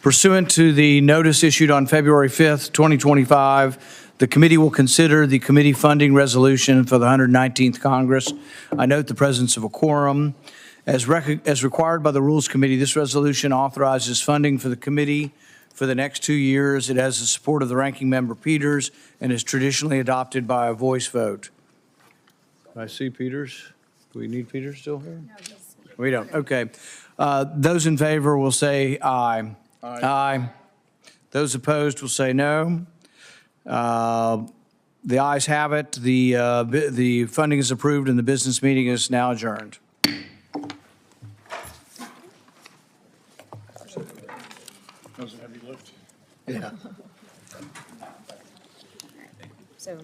Pursuant to the notice issued on February 5th, 2025, the committee will consider the committee funding resolution for the 119th Congress. I note the presence of a quorum. As required by the Rules Committee, this resolution authorizes funding for the committee for the next 2 years. It has the support of the ranking member Peters and is traditionally adopted by a voice vote. I see Peters. Do we need Peters still here? No, we don't. Okay. Those in favor will say aye. Aye. Aye. Those opposed will say no. The ayes have it. The funding is approved and the business meeting is now adjourned. That was a heavy lift. Yeah. So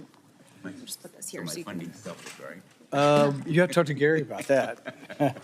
we'll just put this here. So you can, funding stuff, right? You have to talk to Gary about that.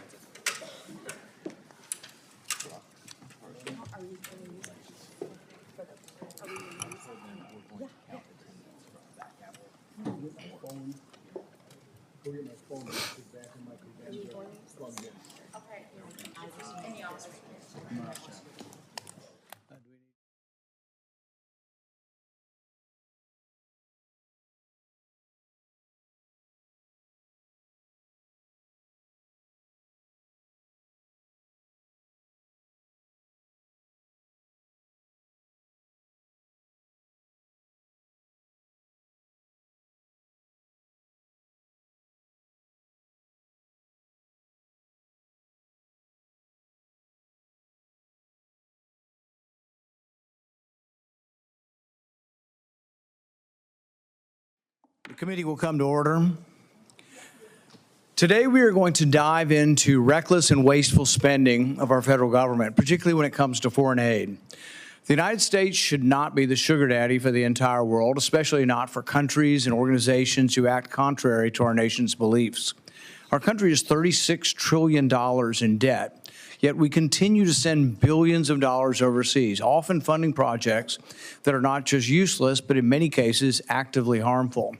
The committee will come to order. Today we are going to dive into reckless and wasteful spending of our federal government, particularly when it comes to foreign aid. The United States should not be the sugar daddy for the entire world, especially not for countries and organizations who act contrary to our nation's beliefs. Our country is $36 trillion in debt, yet we continue to send billions of dollars overseas, often funding projects that are not just useless, but in many cases actively harmful.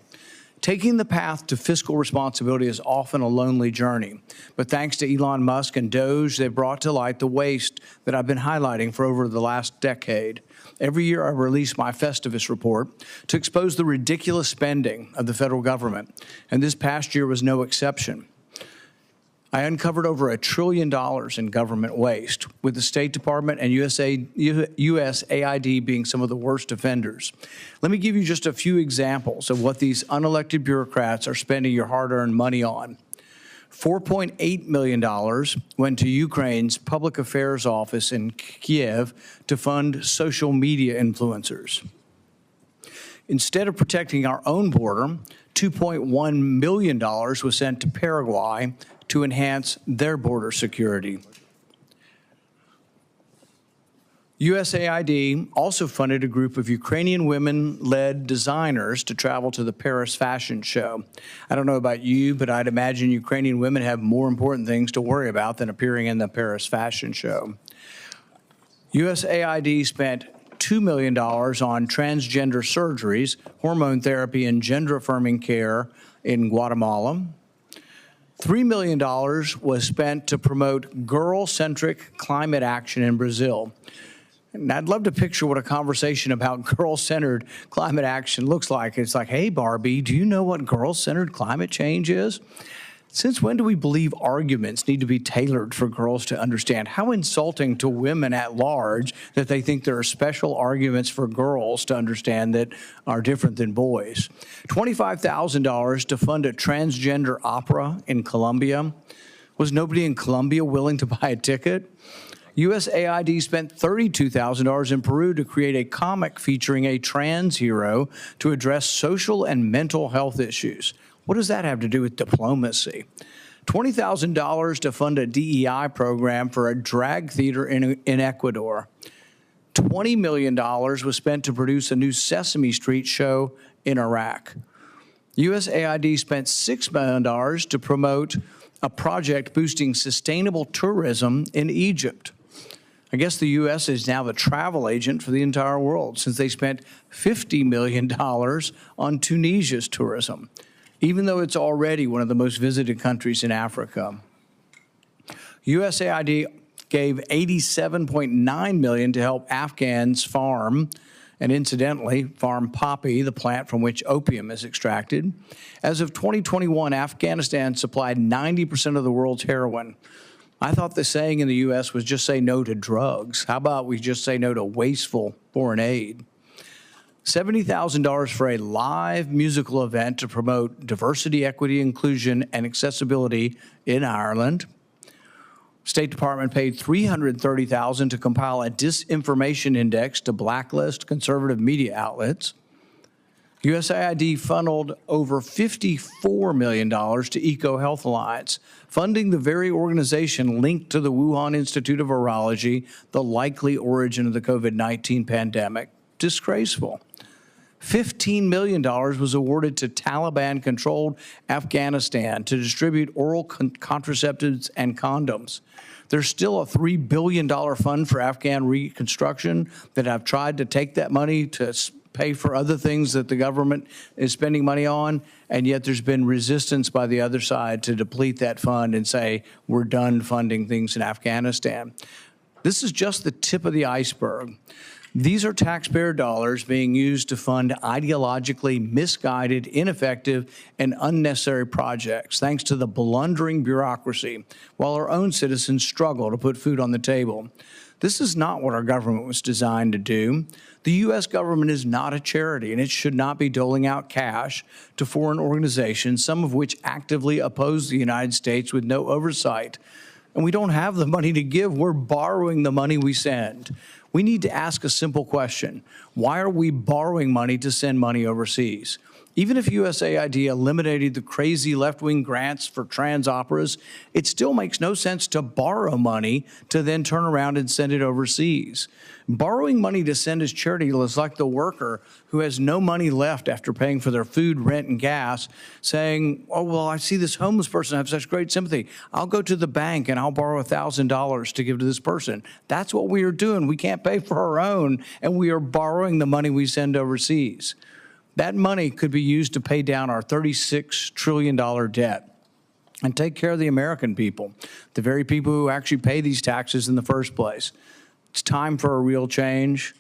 Taking the path to fiscal responsibility is often a lonely journey, but thanks to Elon Musk and Doge, they've brought to light the waste that I've been highlighting for over the last decade. Every year I release my Festivus report to expose the ridiculous spending of the federal government, and this past year was no exception. I uncovered over $1 trillion in government waste, with the State Department and USAID being some of the worst offenders. Let me give you just a few examples of what these unelected bureaucrats are spending your hard-earned money on. $4.8 million went to Ukraine's public affairs office in Kiev to fund social media influencers. Instead of protecting our own border, $2.1 million was sent to Paraguay to enhance their border security. USAID also funded a group of Ukrainian women-led designers to travel to the Paris Fashion Show. I don't know about you, but I'd imagine Ukrainian women have more important things to worry about than appearing in the Paris Fashion Show. USAID spent $2 million on transgender surgeries, hormone therapy, and gender-affirming care in Guatemala. $3 million was spent to promote girl-centric climate action in Brazil. And I'd love to picture what a conversation about girl-centered climate action looks like. It's like, hey, Barbie, do you know what girl-centered climate change is? Since when do we believe arguments need to be tailored for girls to understand? How insulting to women at large that they think there are special arguments for girls to understand that are different than boys. $25,000 to fund a transgender opera in Colombia. Was nobody in Colombia willing to buy a ticket? USAID spent $32,000 in Peru to create a comic featuring a trans hero to address social and mental health issues. What does that have to do with diplomacy? $20,000 to fund a DEI program for a drag theater in Ecuador. $20 million was spent to produce a new Sesame Street show in Iraq. USAID spent $6 million to promote a project boosting sustainable tourism in Egypt. I guess the U.S. is now the travel agent for the entire world since they spent $50 million on Tunisia's tourism, even though it's already one of the most visited countries in Africa. USAID gave $87.9 million to help Afghans farm, and incidentally, farm poppy, the plant from which opium is extracted. As of 2021, Afghanistan supplied 90% of the world's heroin. I thought the saying in the U.S. was just say no to drugs. How about we just say no to wasteful foreign aid? $70,000 for a live musical event to promote diversity, equity, inclusion, and accessibility in Ireland. State Department paid $330,000 to compile a disinformation index to blacklist conservative media outlets. USAID funneled over $54 million to EcoHealth Alliance, funding the very organization linked to the Wuhan Institute of Virology, the likely origin of the COVID-19 pandemic. Disgraceful. $15 million was awarded to Taliban-controlled Afghanistan to distribute oral contraceptives and condoms. There's still a $3 billion fund for Afghan reconstruction that I've tried to take that money to pay for other things that the government is spending money on, and yet there's been resistance by the other side to deplete that fund and say, we're done funding things in Afghanistan. This is just the tip of the iceberg. These are taxpayer dollars being used to fund ideologically misguided, ineffective, and unnecessary projects, thanks to the blundering bureaucracy, while our own citizens struggle to put food on the table. This is not what our government was designed to do. The U.S. government is not a charity, and it should not be doling out cash to foreign organizations, some of which actively oppose the United States with no oversight. And we don't have the money to give. We're borrowing the money we send. We need to ask a simple question. Why are we borrowing money to send money overseas? Even if USAID eliminated the crazy left-wing grants for trans operas, it still makes no sense to borrow money to then turn around and send it overseas. Borrowing money to send as charity is like the worker who has no money left after paying for their food, rent, and gas, saying, oh, well, I see this homeless person, I have such great sympathy. I'll go to the bank and I'll borrow $1,000 to give to this person. That's what we are doing. We can't pay for our own, and we are borrowing the money we send overseas. That money could be used to pay down our $36 trillion debt and take care of the American people, the very people who actually pay these taxes in the first place. It's time for a real change.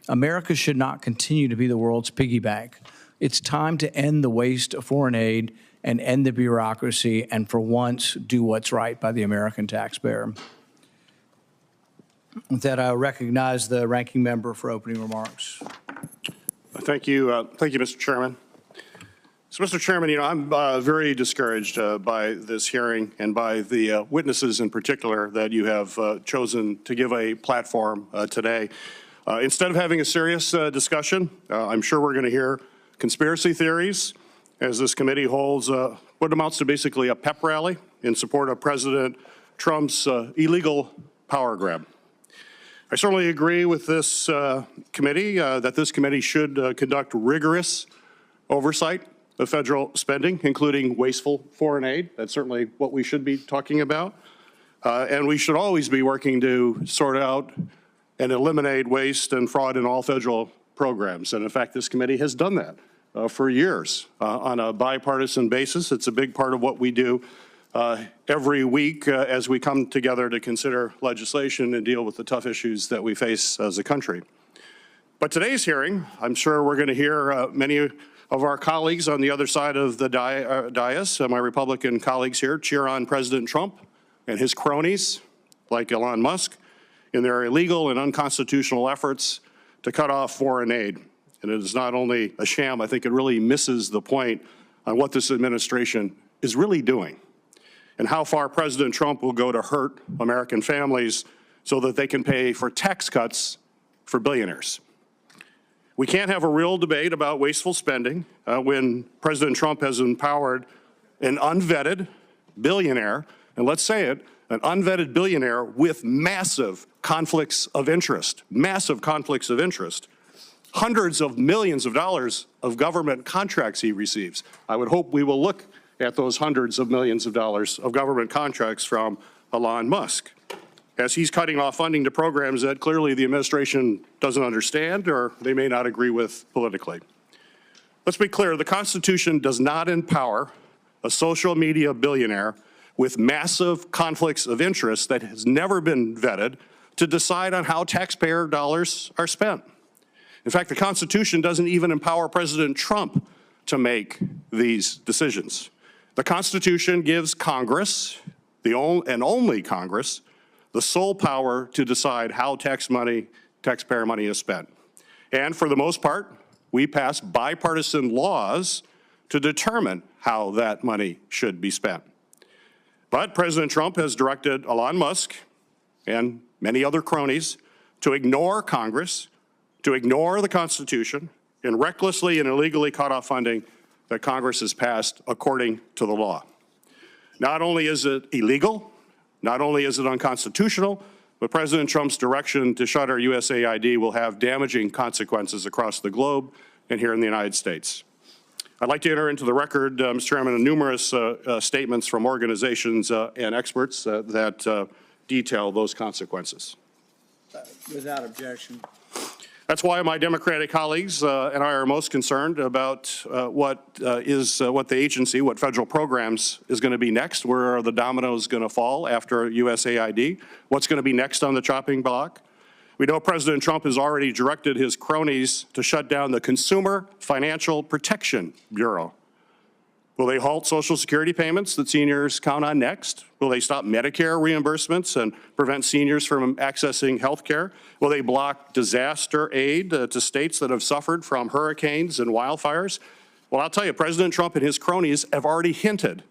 America should not continue to be the world's piggy bank. It's time to end the waste of foreign aid and end the bureaucracy and for once do what's right by the American taxpayer. With that, I recognize the ranking member for opening remarks. Thank you, Mr. Chairman. So, Mr. Chairman, I'm very discouraged by this hearing and by the witnesses in particular that you have chosen to give a platform today. Instead of having a serious discussion, I'm sure we're going to hear conspiracy theories as this committee holds what amounts to basically a pep rally in support of President Trump's illegal power grab. I certainly agree with this committee that this committee should conduct rigorous oversight of federal spending, including wasteful foreign aid. That's certainly what we should be talking about. And we should always be working to sort out and eliminate waste and fraud in all federal programs. And in fact, this committee has done that for years on a bipartisan basis. It's a big part of what we do every week as we come together to consider legislation and deal with the tough issues that we face as a country. But today's hearing, I'm sure we're going to hear many of our colleagues on the other side of the dais, my Republican colleagues here, cheer on President Trump and his cronies, like Elon Musk, in their illegal and unconstitutional efforts to cut off foreign aid. And it is not only a sham, I think it really misses the point on what this administration is really doing and how far President Trump will go to hurt American families so that they can pay for tax cuts for billionaires. We can't have a real debate about wasteful spending when President Trump has empowered an unvetted billionaire, and let's say it, an unvetted billionaire with massive conflicts of interest, hundreds of millions of dollars of government contracts he receives. I would hope we will look at those hundreds of millions of dollars of government contracts from Elon Musk, as he's cutting off funding to programs that clearly the administration doesn't understand or they may not agree with politically. Let's be clear, the Constitution does not empower a social media billionaire with massive conflicts of interest that has never been vetted to decide on how taxpayer dollars are spent. In fact, the Constitution doesn't even empower President Trump to make these decisions. The Constitution gives Congress, and only Congress, the sole power to decide how taxpayer money is spent. And for the most part, we pass bipartisan laws to determine how that money should be spent. But President Trump has directed Elon Musk and many other cronies to ignore Congress, to ignore the Constitution, and recklessly and illegally cut off funding that Congress has passed according to the law. Not only is it illegal, not only is it unconstitutional, but President Trump's direction to shut our USAID will have damaging consequences across the globe and here in the United States. I'd like to enter into the record, Mr. Chairman, numerous statements from organizations and experts that detail those consequences. Without objection. That's why my Democratic colleagues and I are most concerned about what the agency, what federal programs is going to be next. Where are the dominoes going to fall after USAID? What's going to be next on the chopping block? We know President Trump has already directed his cronies to shut down the Consumer Financial Protection Bureau. Will they halt Social Security payments that seniors count on next? Will they stop Medicare reimbursements and prevent seniors from accessing health care? Will they block disaster aid to states that have suffered from hurricanes and wildfires? Well, I'll tell you, President Trump and his cronies have already hinted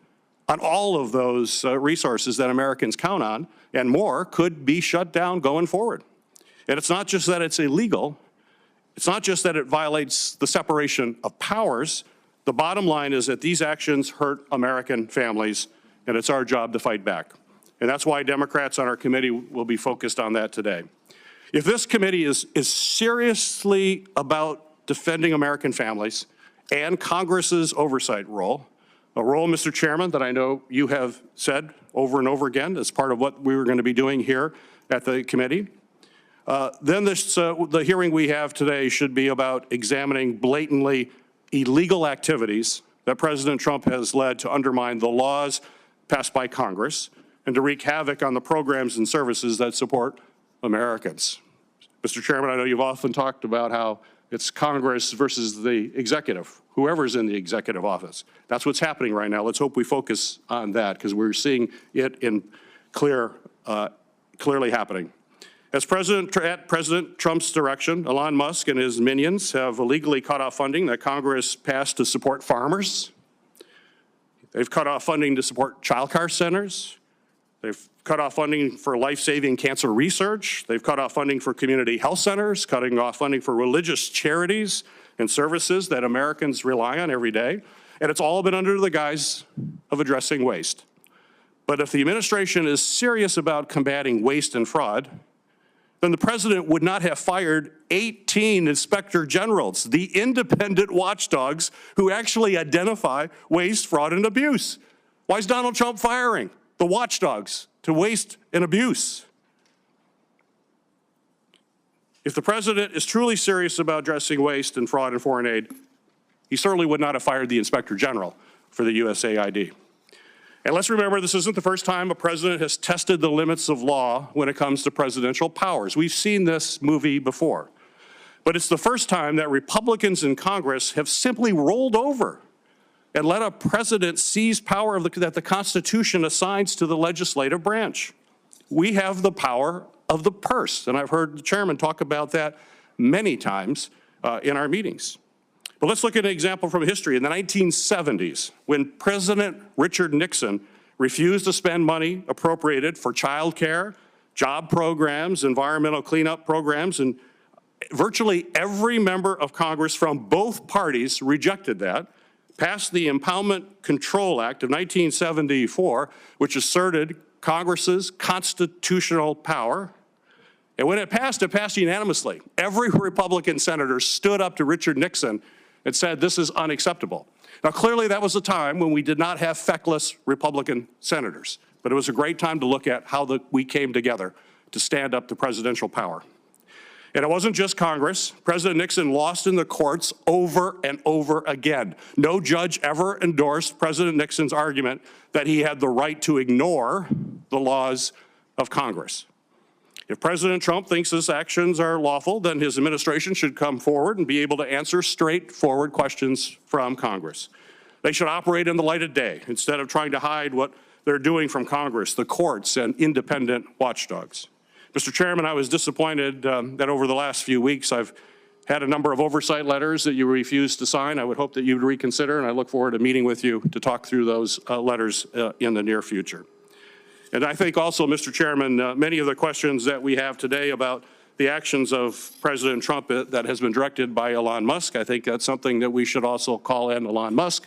on all of those resources that Americans count on, and more could be shut down going forward. And it's not just that it's illegal. It's not just that it violates the separation of powers. The bottom line is that these actions hurt American families, and it's our job to fight back. And that's why Democrats on our committee will be focused on that today. If this committee is seriously about defending American families and Congress's oversight role, a role, Mr. Chairman, that I know you have said over and over again as part of what we were going to be doing here at the committee, then the hearing we have today should be about examining blatantly illegal activities that President Trump has led to undermine the laws passed by Congress and to wreak havoc on the programs and services that support Americans. Mr. Chairman, I know you've often talked about how it's Congress versus the executive, whoever's in the executive office. That's what's happening right now. Let's hope we focus on that because we're seeing it in clearly happening. At President Trump's direction, Elon Musk and his minions have illegally cut off funding that Congress passed to support farmers. They've cut off funding to support child care centers. They've cut off funding for life-saving cancer research. They've cut off funding for community health centers, cutting off funding for religious charities and services that Americans rely on every day. And it's all been under the guise of addressing waste. But if the administration is serious about combating waste and fraud, then the president would not have fired 18 inspector generals, the independent watchdogs who actually identify waste, fraud, and abuse. Why is Donald Trump firing the watchdogs to waste and abuse? If the president is truly serious about addressing waste and fraud and foreign aid, he certainly would not have fired the inspector general for the USAID. And let's remember, this isn't the first time a president has tested the limits of law when it comes to presidential powers. We've seen this movie before. But it's the first time that Republicans in Congress have simply rolled over and let a president seize power that the Constitution assigns to the legislative branch. We have the power of the purse, and I've heard the chairman talk about that many times in our meetings. But let's look at an example from history. In the 1970s, when President Richard Nixon refused to spend money appropriated for child care, job programs, environmental cleanup programs, and virtually every member of Congress from both parties rejected that, passed the Impoundment Control Act of 1974, which asserted Congress's constitutional power. And when it passed unanimously. Every Republican senator stood up to Richard Nixon and said, this is unacceptable. Now, clearly that was a time when we did not have feckless Republican senators, but it was a great time to look at how we came together to stand up to presidential power. And it wasn't just Congress. President Nixon lost in the courts over and over again. No judge ever endorsed President Nixon's argument that he had the right to ignore the laws of Congress. If President Trump thinks his actions are lawful, then his administration should come forward and be able to answer straightforward questions from Congress. They should operate in the light of day instead of trying to hide what they're doing from Congress, the courts, and independent watchdogs. Mr. Chairman, I was disappointed that over the last few weeks I've had a number of oversight letters that you refused to sign. I would hope that you would reconsider, and I look forward to meeting with you to talk through those letters in the near future. And I think also, Mr. Chairman, many of the questions that we have today about the actions of President Trump that has been directed by Elon Musk, I think that's something that we should also call in Elon Musk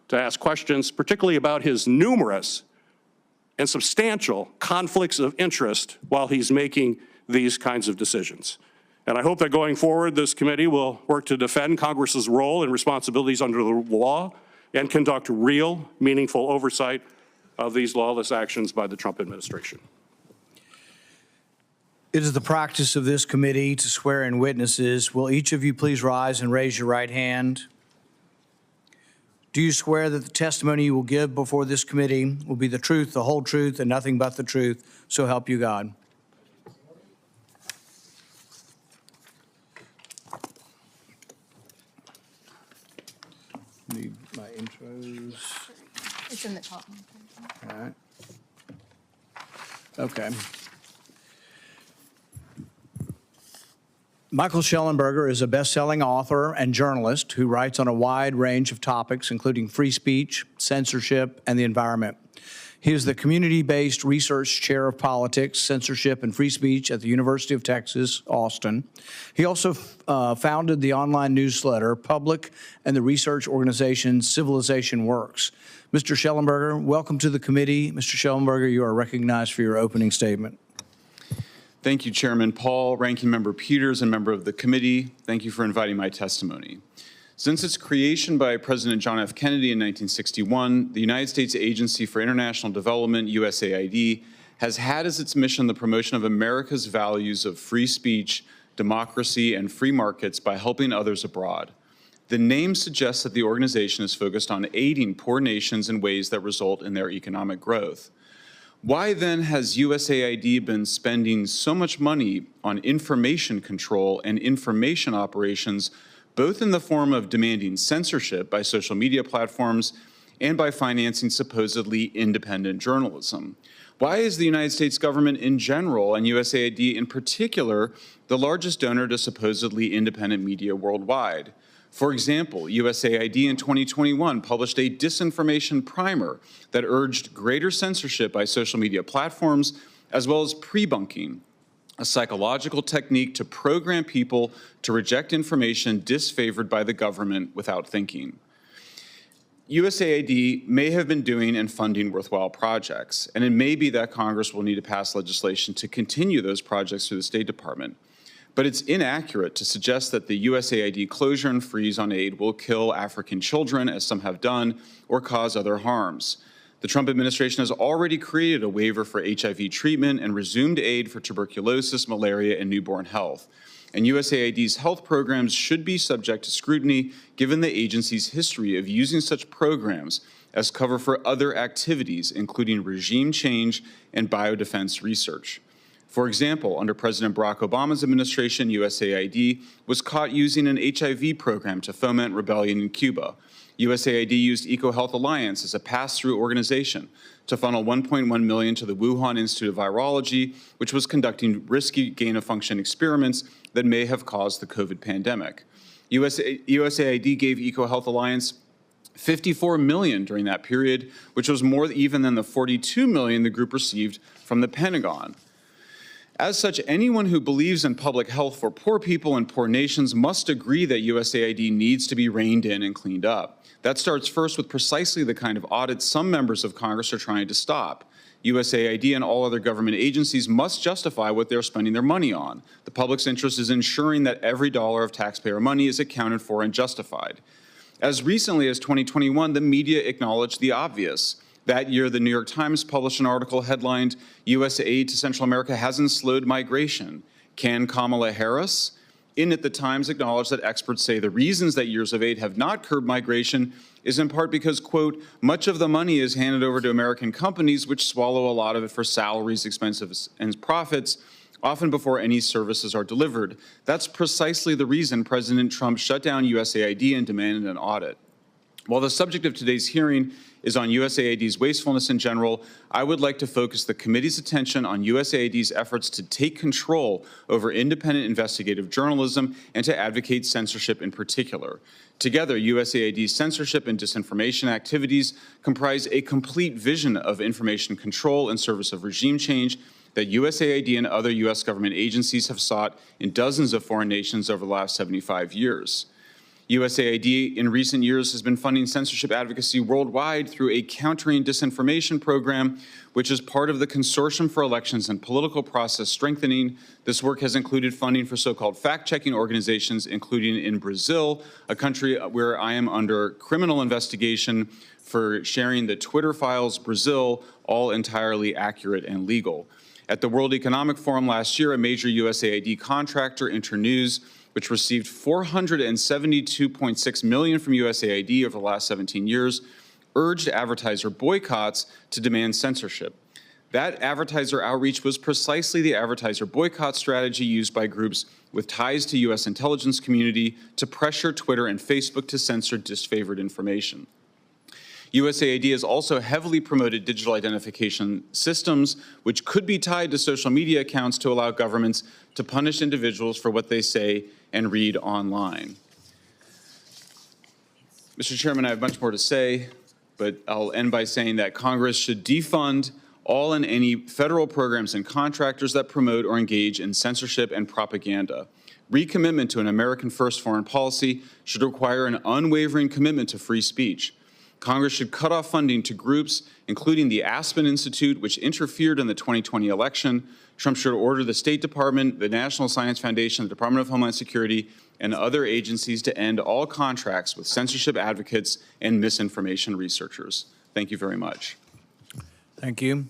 to ask questions, particularly about his numerous and substantial conflicts of interest while he's making these kinds of decisions. And I hope that going forward, this committee will work to defend Congress's role and responsibilities under the law and conduct real, meaningful oversight of these lawless actions by the Trump administration. It is the practice of this committee to swear in witnesses. Will each of you please rise and raise your right hand? Do you swear that the testimony you will give before this committee will be the truth, the whole truth, and nothing but the truth? So help you God. Need my intros. It's in the top. All right. Okay. Michael Shellenberger is a best-selling author and journalist who writes on a wide range of topics, including free speech, censorship, and the environment. He is the community-based research chair of politics, censorship, and free speech at the University of Texas, Austin. He also founded the online newsletter, Public, and the research organization Civilization Works. Mr. Shellenberger, welcome to the committee. Mr. Shellenberger, you are recognized for your opening statement. Thank you, Chairman Paul, Ranking Member Peters, and member of the committee. Thank you for inviting my testimony. Since its creation by President John F. Kennedy in 1961, the United States Agency for International Development, USAID, has had as its mission the promotion of America's values of free speech, democracy, and free markets by helping others abroad. The name suggests that the organization is focused on aiding poor nations in ways that result in their economic growth. Why then has USAID been spending so much money on information control and information operations, both in the form of demanding censorship by social media platforms and by financing supposedly independent journalism? Why is the United States government in general, and USAID in particular, the largest donor to supposedly independent media worldwide? For example, USAID in 2021 published a disinformation primer that urged greater censorship by social media platforms, as well as pre-bunking, a psychological technique to program people to reject information disfavored by the government without thinking. USAID may have been doing and funding worthwhile projects, and it may be that Congress will need to pass legislation to continue those projects through the State Department. But it's inaccurate to suggest that the USAID closure and freeze on aid will kill African children, as some have done, or cause other harms. The Trump administration has already created a waiver for HIV treatment and resumed aid for tuberculosis, malaria, and newborn health. And USAID's health programs should be subject to scrutiny given the agency's history of using such programs as cover for other activities, including regime change and biodefense research. For example, under President Barack Obama's administration, USAID was caught using an HIV program to foment rebellion in Cuba. USAID used EcoHealth Alliance as a pass-through organization to funnel $1.1 million to the Wuhan Institute of Virology, which was conducting risky gain-of-function experiments that may have caused the COVID pandemic. USAID gave EcoHealth Alliance $54 million during that period, which was more even than the $42 million the group received from the Pentagon. As such, anyone who believes in public health for poor people and poor nations must agree that USAID needs to be reined in and cleaned up. That starts first with precisely the kind of audit some members of Congress are trying to stop. USAID and all other government agencies must justify what they're spending their money on. The public's interest is ensuring that every dollar of taxpayer money is accounted for and justified. As recently as 2021, the media acknowledged the obvious. That year, the New York Times published an article headlined, "U.S. aid to Central America hasn't slowed migration. Can Kamala Harris?" In it, the Times acknowledged that experts say the reasons that years of aid have not curbed migration is in part because, quote, much of the money is handed over to American companies which swallow a lot of it for salaries, expenses, and profits, often before any services are delivered. That's precisely the reason President Trump shut down USAID and demanded an audit. While the subject of today's hearing is on USAID's wastefulness in general, I would like to focus the committee's attention on USAID's efforts to take control over independent investigative journalism and to advocate censorship in particular. Together, USAID's censorship and disinformation activities comprise a complete vision of information control in service of regime change that USAID and other U.S. government agencies have sought in dozens of foreign nations over the last 75 years. USAID in recent years has been funding censorship advocacy worldwide through a Countering Disinformation program, which is part of the Consortium for Elections and Political Process Strengthening. This work has included funding for so-called fact-checking organizations, including in Brazil, a country where I am under criminal investigation for sharing the Twitter files Brazil, all entirely accurate and legal. At the World Economic Forum last year, a major USAID contractor, Internews, which received $472.6 million from USAID over the last 17 years, urged advertiser boycotts to demand censorship. That advertiser outreach was precisely the advertiser boycott strategy used by groups with ties to U.S. intelligence community to pressure Twitter and Facebook to censor disfavored information. USAID has also heavily promoted digital identification systems, which could be tied to social media accounts to allow governments to punish individuals for what they say and read online. Mr. Chairman, I have much more to say, but I'll end by saying that Congress should defund all and any federal programs and contractors that promote or engage in censorship and propaganda. Recommitment to an American first foreign policy should require an unwavering commitment to free speech. Congress should cut off funding to groups, including the Aspen Institute, which interfered in the 2020 election. Trump should order the State Department, the National Science Foundation, the Department of Homeland Security, and other agencies to end all contracts with censorship advocates and misinformation researchers. Thank you very much. Thank you.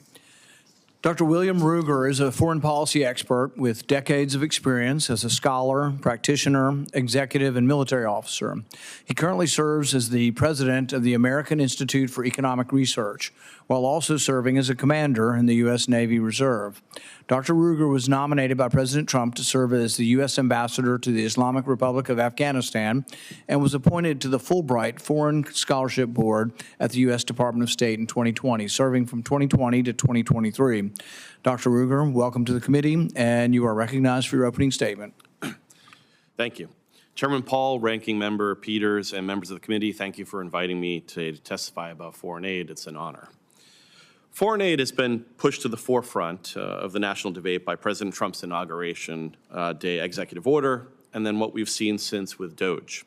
Dr. William Ruger is a foreign policy expert with decades of experience as a scholar, practitioner, executive, and military officer. He currently serves as the president of the American Institute for Economic Research, while also serving as a commander in the U.S. Navy Reserve. Dr. Ruger was nominated by President Trump to serve as the U.S. ambassador to the Islamic Republic of Afghanistan and was appointed to the Fulbright Foreign Scholarship Board at the U.S. Department of State in 2020, serving from 2020 to 2023. Dr. Ruger, welcome to the committee, and you are recognized for your opening statement. Thank you. Chairman Paul, Ranking Member Peters, and members of the committee, thank you for inviting me today to testify about foreign aid. It's an honor. Foreign aid has been pushed to the forefront of the national debate by President Trump's inauguration day executive order, and then what we've seen since with DOGE.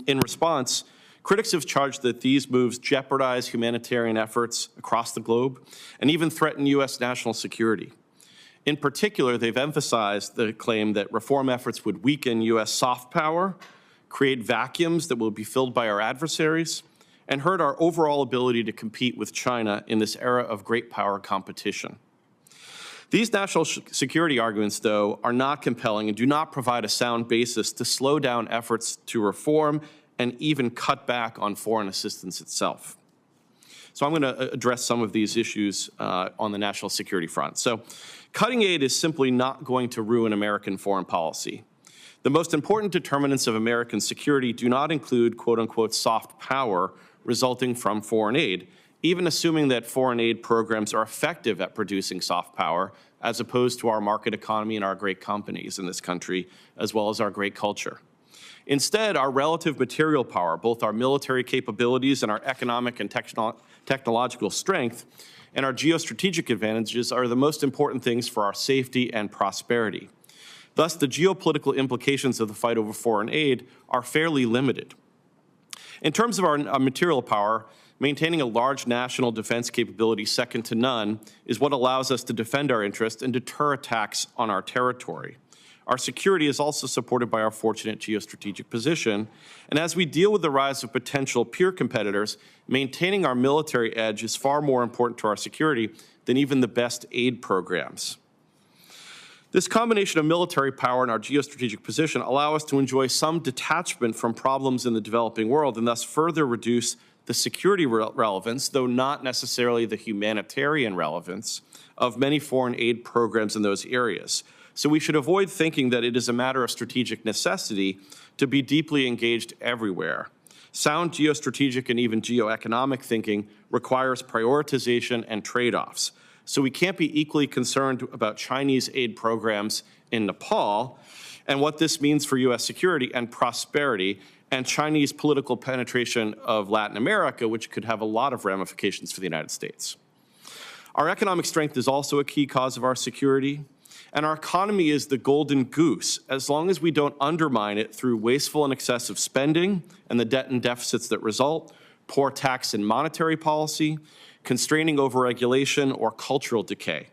In response, critics have charged that these moves jeopardize humanitarian efforts across the globe and even threaten U.S. national security. In particular, they've emphasized the claim that reform efforts would weaken U.S. soft power, create vacuums that will be filled by our adversaries, and hurt our overall ability to compete with China in this era of great power competition. These national security arguments, though, are not compelling and do not provide a sound basis to slow down efforts to reform and even cut back on foreign assistance itself. So I'm going to address some of these issues on the national security front. So cutting aid is simply not going to ruin American foreign policy. The most important determinants of American security do not include, quote unquote, soft power resulting from foreign aid, even assuming that foreign aid programs are effective at producing soft power, as opposed to our market economy and our great companies in this country, as well as our great culture. Instead, our relative material power, both our military capabilities and our economic and technological strength, and our geostrategic advantages are the most important things for our safety and prosperity. Thus, the geopolitical implications of the fight over foreign aid are fairly limited. In terms of our material power, maintaining a large national defense capability second to none is what allows us to defend our interests and deter attacks on our territory. Our security is also supported by our fortunate geostrategic position, and as we deal with the rise of potential peer competitors, maintaining our military edge is far more important to our security than even the best aid programs. This combination of military power and our geostrategic position allow us to enjoy some detachment from problems in the developing world and thus further reduce the security relevance, though not necessarily the humanitarian relevance, of many foreign aid programs in those areas. So we should avoid thinking that it is a matter of strategic necessity to be deeply engaged everywhere. Sound geostrategic and even geoeconomic thinking requires prioritization and trade-offs. So we can't be equally concerned about Chinese aid programs in Nepal and what this means for U.S. security and prosperity, and Chinese political penetration of Latin America, which could have a lot of ramifications for the United States. Our economic strength is also a key cause of our security, and our economy is the golden goose, as long as we don't undermine it through wasteful and excessive spending and the debt and deficits that result, poor tax and monetary policy, constraining overregulation, or cultural decay.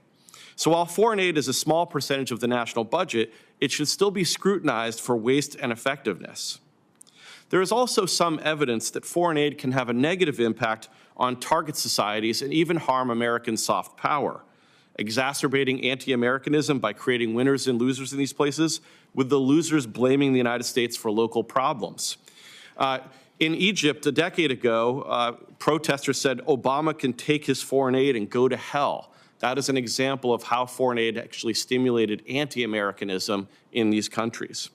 So while foreign aid is a small percentage of the national budget, it should still be scrutinized for waste and effectiveness. There is also some evidence that foreign aid can have a negative impact on target societies and even harm American soft power, exacerbating anti-Americanism by creating winners and losers in these places, with the losers blaming the United States for local problems. In Egypt, a decade ago, protesters said Obama can take his foreign aid and go to hell. That is an example of how foreign aid actually stimulated anti-Americanism in these countries.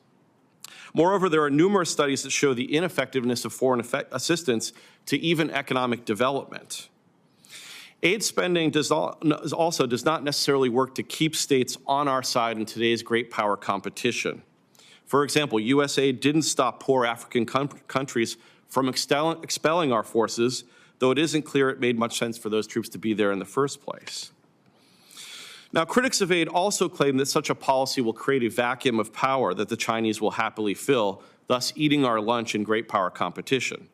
Moreover, there are numerous studies that show the ineffectiveness of foreign assistance to even economic development. Aid spending does not necessarily work to keep states on our side in today's great power competition. For example, U.S. aid didn't stop poor African countries from expelling our forces, though it isn't clear it made much sense for those troops to be there in the first place. Now, critics of aid also claim that such a policy will create a vacuum of power that the Chinese will happily fill, thus eating our lunch in great power competition.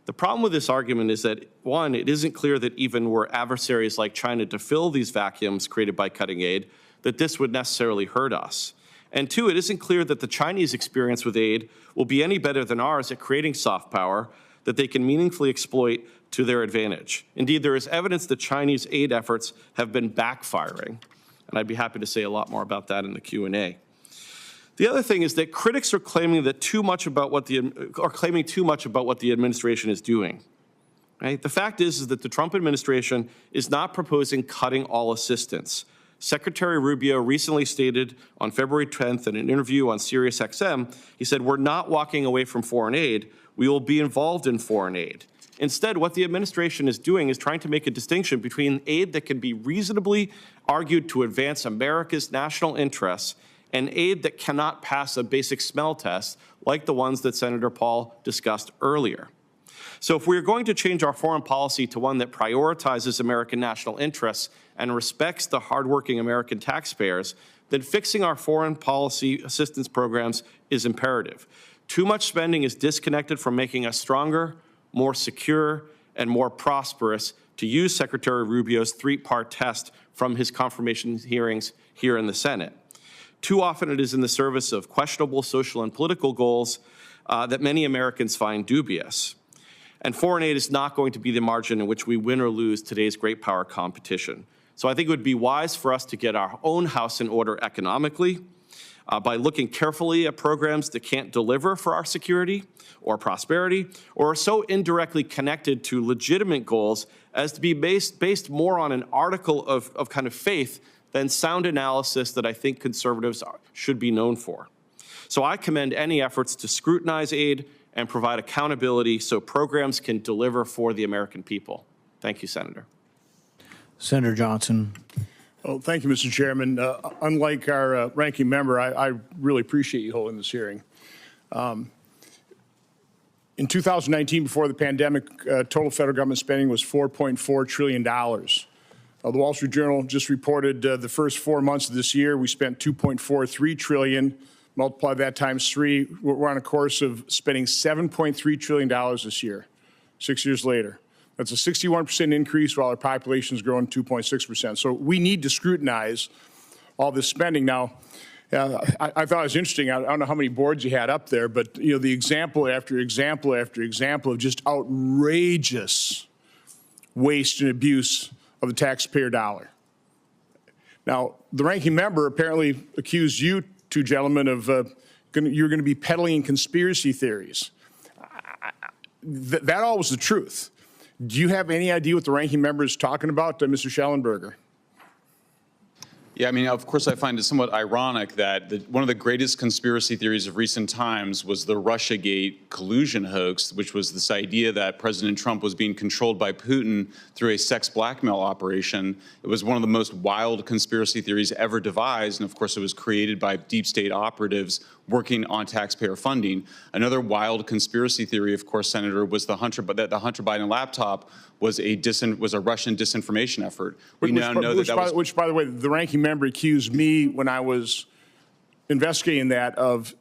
The problem with this argument is that, one, it isn't clear that even were adversaries like China to fill these vacuums created by cutting aid, that this would necessarily hurt us. And two, it isn't clear that the Chinese experience with aid will be any better than ours at creating soft power that they can meaningfully exploit to their advantage. Indeed, there is evidence that Chinese aid efforts have been backfiring. And I'd be happy to say a lot more about that in the Q&A. The other thing is that critics are claiming too much about what the administration is doing. Right? The fact is that the Trump administration is not proposing cutting all assistance. Secretary Rubio recently stated on February 10th in an interview on SiriusXM, he said, "We're not walking away from foreign aid. We will be involved in foreign aid." Instead, what the administration is doing is trying to make a distinction between aid that can be reasonably argued to advance America's national interests and aid that cannot pass a basic smell test like the ones that Senator Paul discussed earlier. So if we're going to change our foreign policy to one that prioritizes American national interests and respects the hardworking American taxpayers, then fixing our foreign policy assistance programs is imperative. Too much spending is disconnected from making us stronger, more secure, and more prosperous, to use Secretary Rubio's three-part test from his confirmation hearings here in the Senate. Too often it is in the service of questionable social and political goals that many Americans find dubious. And foreign aid is not going to be the margin in which we win or lose today's great power competition. So I think it would be wise for us to get our own house in order economically by looking carefully at programs that can't deliver for our security or prosperity, or are so indirectly connected to legitimate goals as to be based more on an article of kind of faith than sound analysis that I think conservatives should be known for. So I commend any efforts to scrutinize aid and provide accountability so programs can deliver for the American people. Thank you, Senator. Senator Johnson. Well, thank you, Mr. Chairman. Unlike our ranking member, I really appreciate you holding this hearing. In 2019, before the pandemic, total federal government spending was $4.4 trillion. The Wall Street Journal just reported the first 4 months of this year, we spent $2.43 trillion. Multiply that times 3, we're on a course of spending $7.3 trillion this year, 6 years later. That's a 61% increase while our population is growing 2.6%. So we need to scrutinize all this spending. Now, I thought it was interesting. I don't know how many boards you had up there, but you know, the example after example after example of just outrageous waste and abuse of the taxpayer dollar. Now, the ranking member apparently accused you two gentlemen of you're going to be peddling conspiracy theories. That all was the truth. Do you have any idea what the ranking member is talking about, Mr. Shellenberger? Yeah, I mean, of course, I find it somewhat ironic that one of the greatest conspiracy theories of recent times was the Russiagate collusion hoax, which was this idea that President Trump was being controlled by Putin through a sex blackmail operation. It was one of the most wild conspiracy theories ever devised, and of course, it was created by deep state operatives working on taxpayer funding. Another wild conspiracy theory, of course, Senator, was that the Hunter Biden laptop was a Russian disinformation effort. We now know which, by the way, the ranking member accused me when I was investigating that of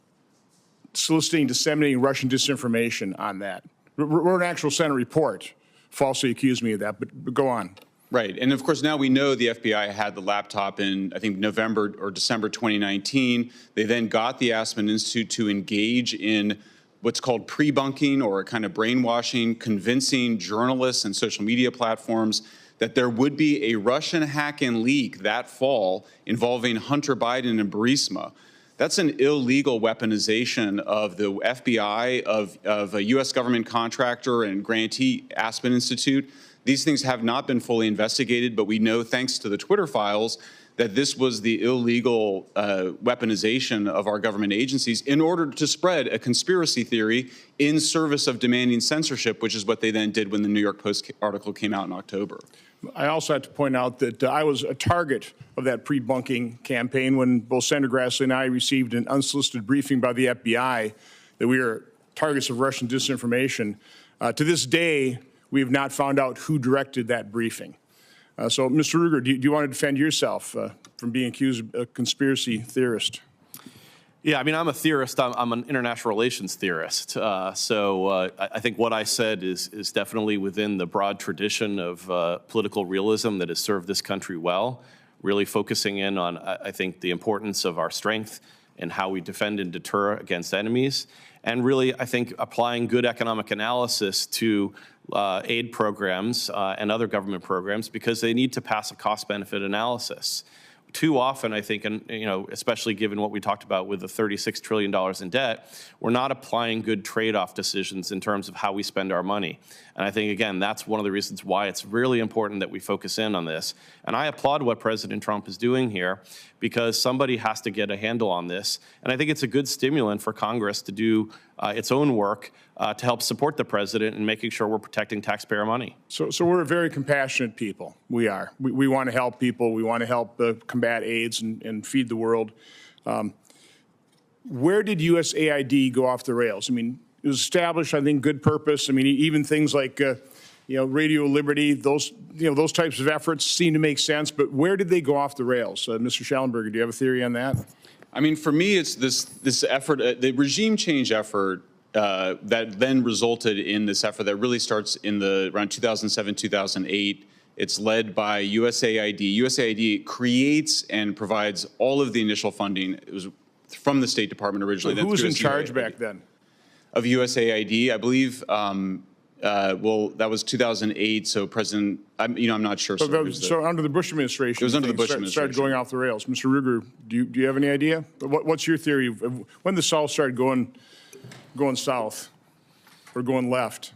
soliciting, disseminating Russian disinformation on that. Wrote an actual Senate report, falsely accused me of that, but go on. Right, and of course now we know the FBI had the laptop in, I think, November or December 2019. They then got the Aspen Institute to engage in what's called pre-bunking or a kind of brainwashing, convincing journalists and social media platforms that there would be a Russian hack and leak that fall involving Hunter Biden and Burisma. That's an illegal weaponization of the FBI, of a U.S. government contractor and grantee Aspen Institute. These things have not been fully investigated, but we know, thanks to the Twitter files, that this was the illegal weaponization of our government agencies in order to spread a conspiracy theory in service of demanding censorship, which is what they then did when the New York Post article came out in October. I also have to point out that I was a target of that pre-bunking campaign when both Senator Grassley and I received an unsolicited briefing by the FBI that we are targets of Russian disinformation. To this day, we have not found out who directed that briefing. So, Mr. Ruger, do you want to defend yourself from being accused of a conspiracy theorist? Yeah, I mean, I'm a theorist. I'm an international relations theorist. So I think what I said is definitely within the broad tradition of political realism that has served this country well, really focusing in on, I think, the importance of our strength and how we defend and deter against enemies. And really, I think, applying good economic analysis to aid programs and other government programs because they need to pass a cost-benefit analysis. Too often, I think, and especially given what we talked about with the $36 trillion in debt, we're not applying good trade-off decisions in terms of how we spend our money. And I think, again, that's one of the reasons why it's really important that we focus in on this. And I applaud what President Trump is doing here because somebody has to get a handle on this. And I think it's a good stimulant for Congress to do its own work to help support the president in making sure we're protecting taxpayer money. So we're a very compassionate people. We are. We want to help people. We want to help combat AIDS and feed the world. Where did USAID go off the rails? I mean, it was established, I think, good purpose. I mean, even things like, Radio Liberty, those types of efforts seem to make sense. But where did they go off the rails? Mr. Shellenberger, do you have a theory on that? I mean, for me, it's this effort, the regime change effort that then resulted in this effort that really starts in around 2007, 2008. It's led by USAID. USAID creates and provides all of the initial funding. It was from the State Department originally. So who was in charge back then? Of USAID, I believe. Well, that was 2008. So President, I'm not sure. So under the Bush administration, it was under the Bush administration. Started going off the rails. Mr. Ruger, do you have any idea? What's your theory of when the South started going south or going left?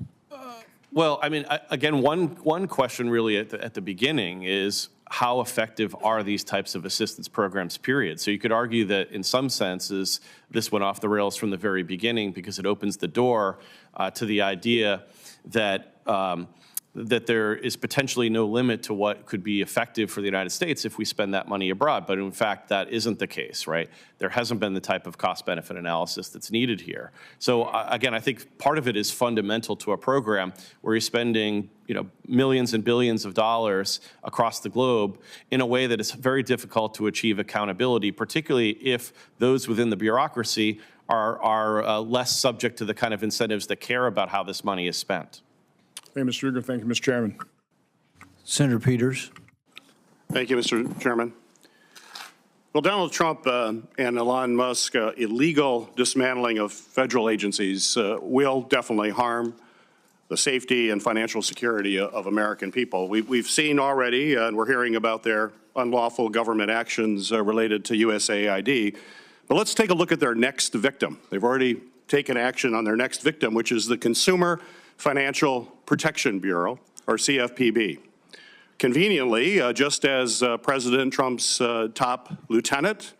Well, I mean, again, one question really at the beginning is how effective are these types of assistance programs, period? So you could argue that in some senses, this went off the rails from the very beginning because it opens the door to the idea that that there is potentially no limit to what could be effective for the United States if we spend that money abroad. But in fact, that isn't the case, right? There hasn't been the type of cost-benefit analysis that's needed here. So again, I think part of it is fundamental to a program where you're spending millions and billions of dollars across the globe in a way that is very difficult to achieve accountability, particularly if those within the bureaucracy are less subject to the kind of incentives that care about how this money is spent. Thank you, Mr. Ruger. Thank you, Mr. Chairman. Senator Peters. Thank you, Mr. Chairman. Well, Donald Trump and Elon Musk illegal dismantling of federal agencies will definitely harm the safety and financial security of American people. We've seen already, and we're hearing about their unlawful government actions related to USAID. But let's take a look at their next victim. They've already taken action on their next victim, which is the Consumer Financial Protection Bureau, or CFPB. Conveniently, just as President Trump's top lieutenant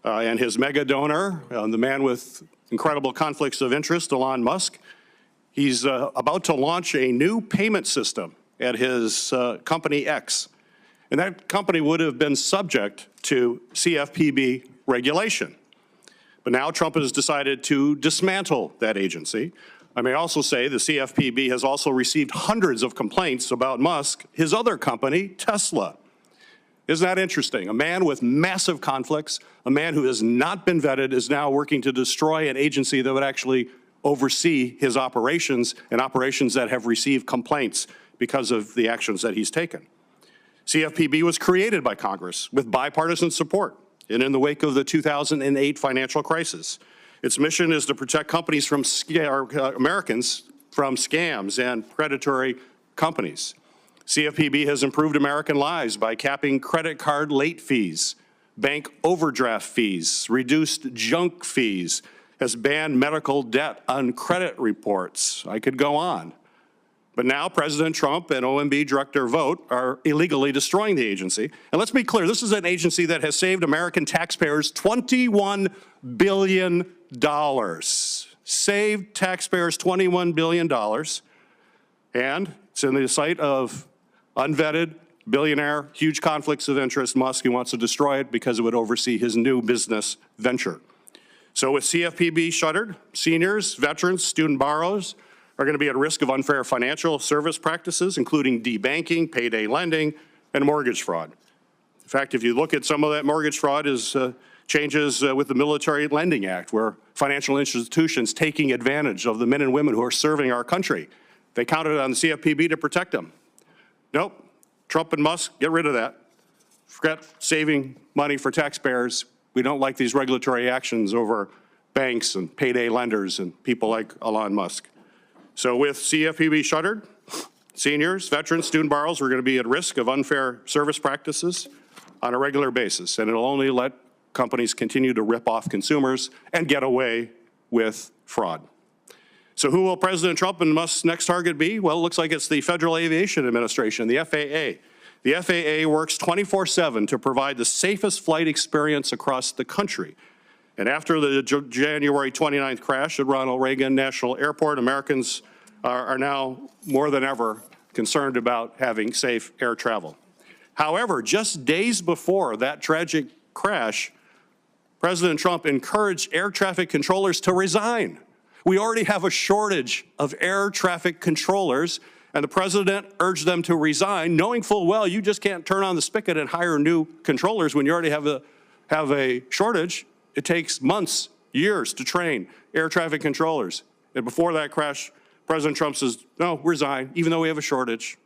and his mega donor, the man with incredible conflicts of interest, Elon Musk, he's about to launch a new payment system at his company X. And that company would have been subject to CFPB regulation. But now Trump has decided to dismantle that agency. I may also say the CFPB has also received hundreds of complaints about Musk, his other company, Tesla. Isn't that interesting? A man with massive conflicts, a man who has not been vetted, is now working to destroy an agency that would actually oversee his operations, and operations that have received complaints because of the actions that he's taken. CFPB was created by Congress with bipartisan support and in the wake of the 2008 financial crisis. Its mission is to protect companies from Americans from scams and predatory companies. CFPB has improved American lives by capping credit card late fees, bank overdraft fees, reduced junk fees, has banned medical debt on credit reports. I could go on. But now President Trump and OMB Director Vogt are illegally destroying the agency. And let's be clear, this is an agency that has saved American taxpayers $21 billion. Saved taxpayers $21 billion. And it's in the sight of unvetted billionaire, huge conflicts of interest, Musk, who wants to destroy it because it would oversee his new business venture. So with CFPB shuttered, seniors, veterans, student borrowers are going to be at risk of unfair financial service practices, including debanking, payday lending, and mortgage fraud. In fact, if you look at some of that mortgage fraud is changes with the Military Lending Act, where financial institutions taking advantage of the men and women who are serving our country. They counted on the CFPB to protect them. Nope, Trump and Musk, get rid of that. Forget saving money for taxpayers. We don't like these regulatory actions over banks and payday lenders and people like Elon Musk. So with CFPB shuttered, seniors, veterans, student borrowers are going to be at risk of unfair service practices on a regular basis, and it'll only let companies continue to rip off consumers and get away with fraud. So who will President Trump and Musk's next target be? Well, it looks like it's the Federal Aviation Administration, the FAA. The FAA works 24/7 to provide the safest flight experience across the country. And after the January 29th crash at Ronald Reagan National Airport, Americans are now more than ever concerned about having safe air travel. However, just days before that tragic crash, President Trump encouraged air traffic controllers to resign. We already have a shortage of air traffic controllers, and the president urged them to resign, knowing full well you just can't turn on the spigot and hire new controllers when you already have a shortage. It takes months, years to train air traffic controllers. And before that crash, President Trump says, no, resign, even though we have a shortage.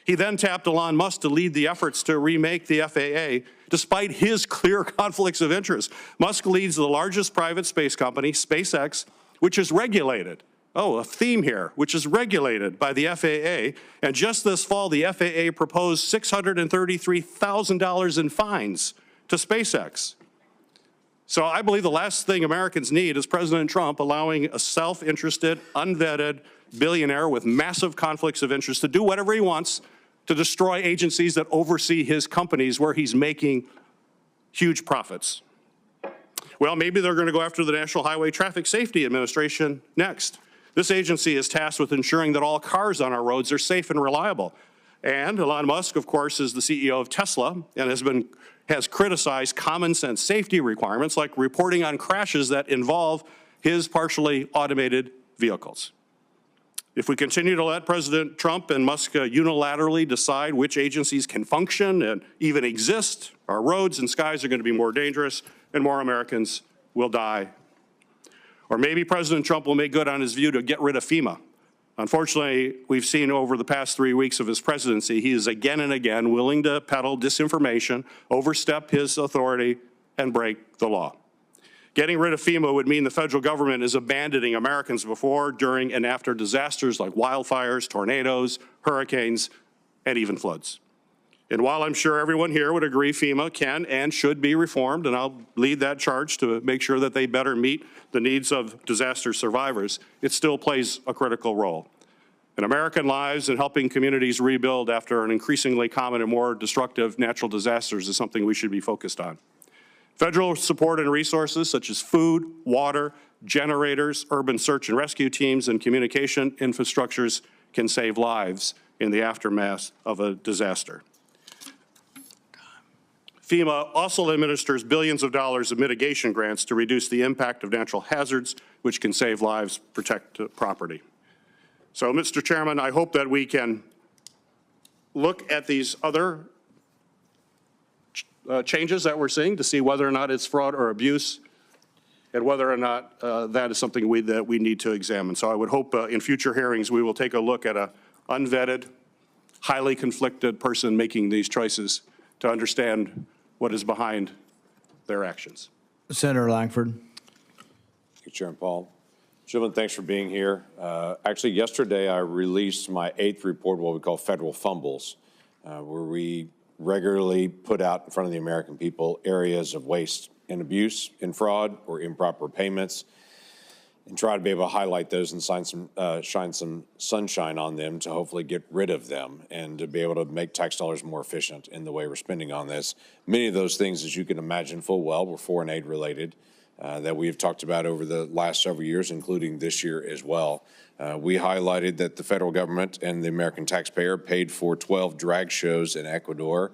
He then tapped Elon Musk to lead the efforts to remake the FAA, despite his clear conflicts of interest. Musk leads the largest private space company, SpaceX, which is regulated. Oh, a theme here, which is regulated by the FAA. And just this fall, the FAA proposed $633,000 in fines to SpaceX. So I believe the last thing Americans need is President Trump allowing a self-interested, unvetted billionaire with massive conflicts of interest to do whatever he wants to destroy agencies that oversee his companies where he's making huge profits. Well, maybe they're going to go after the National Highway Traffic Safety Administration next. This agency is tasked with ensuring that all cars on our roads are safe and reliable. And Elon Musk, of course, is the CEO of Tesla and has criticized common sense safety requirements like reporting on crashes that involve his partially automated vehicles. If we continue to let President Trump and Musk unilaterally decide which agencies can function and even exist, our roads and skies are going to be more dangerous and more Americans will die. Or maybe President Trump will make good on his view to get rid of FEMA. Unfortunately, we've seen over the past 3 weeks of his presidency, he is again and again willing to peddle disinformation, overstep his authority, and break the law. Getting rid of FEMA would mean the federal government is abandoning Americans before, during, and after disasters like wildfires, tornadoes, hurricanes, and even floods. And while I'm sure everyone here would agree FEMA can and should be reformed, and I'll lead that charge to make sure that they better meet the needs of disaster survivors, it still plays a critical role. And American lives and helping communities rebuild after an increasingly common and more destructive natural disasters is something we should be focused on. Federal support and resources such as food, water, generators, urban search and rescue teams, and communication infrastructures can save lives in the aftermath of a disaster. FEMA also administers billions of dollars of mitigation grants to reduce the impact of natural hazards, which can save lives, protect property. So, Mr. Chairman, I hope that we can look at these other changes that we're seeing to see whether or not it's fraud or abuse, and whether or not that is something that we need to examine. So I would hope in future hearings we will take a look at an unvetted, highly conflicted person making these choices to understand what is behind their actions. Senator Lankford. Thank you, Chairman Paul. Gentlemen, thanks for being here. Actually, yesterday I released my 8th report, what we call federal fumbles, where we regularly put out in front of the American people areas of waste and abuse and fraud or improper payments, and try to be able to highlight those and shine some sunshine on them to hopefully get rid of them and to be able to make tax dollars more efficient in the way we're spending on this. Many of those things, as you can imagine full well, were foreign aid related that we have talked about over the last several years, including this year as well. We highlighted that the federal government and the American taxpayer paid for 12 drag shows in Ecuador.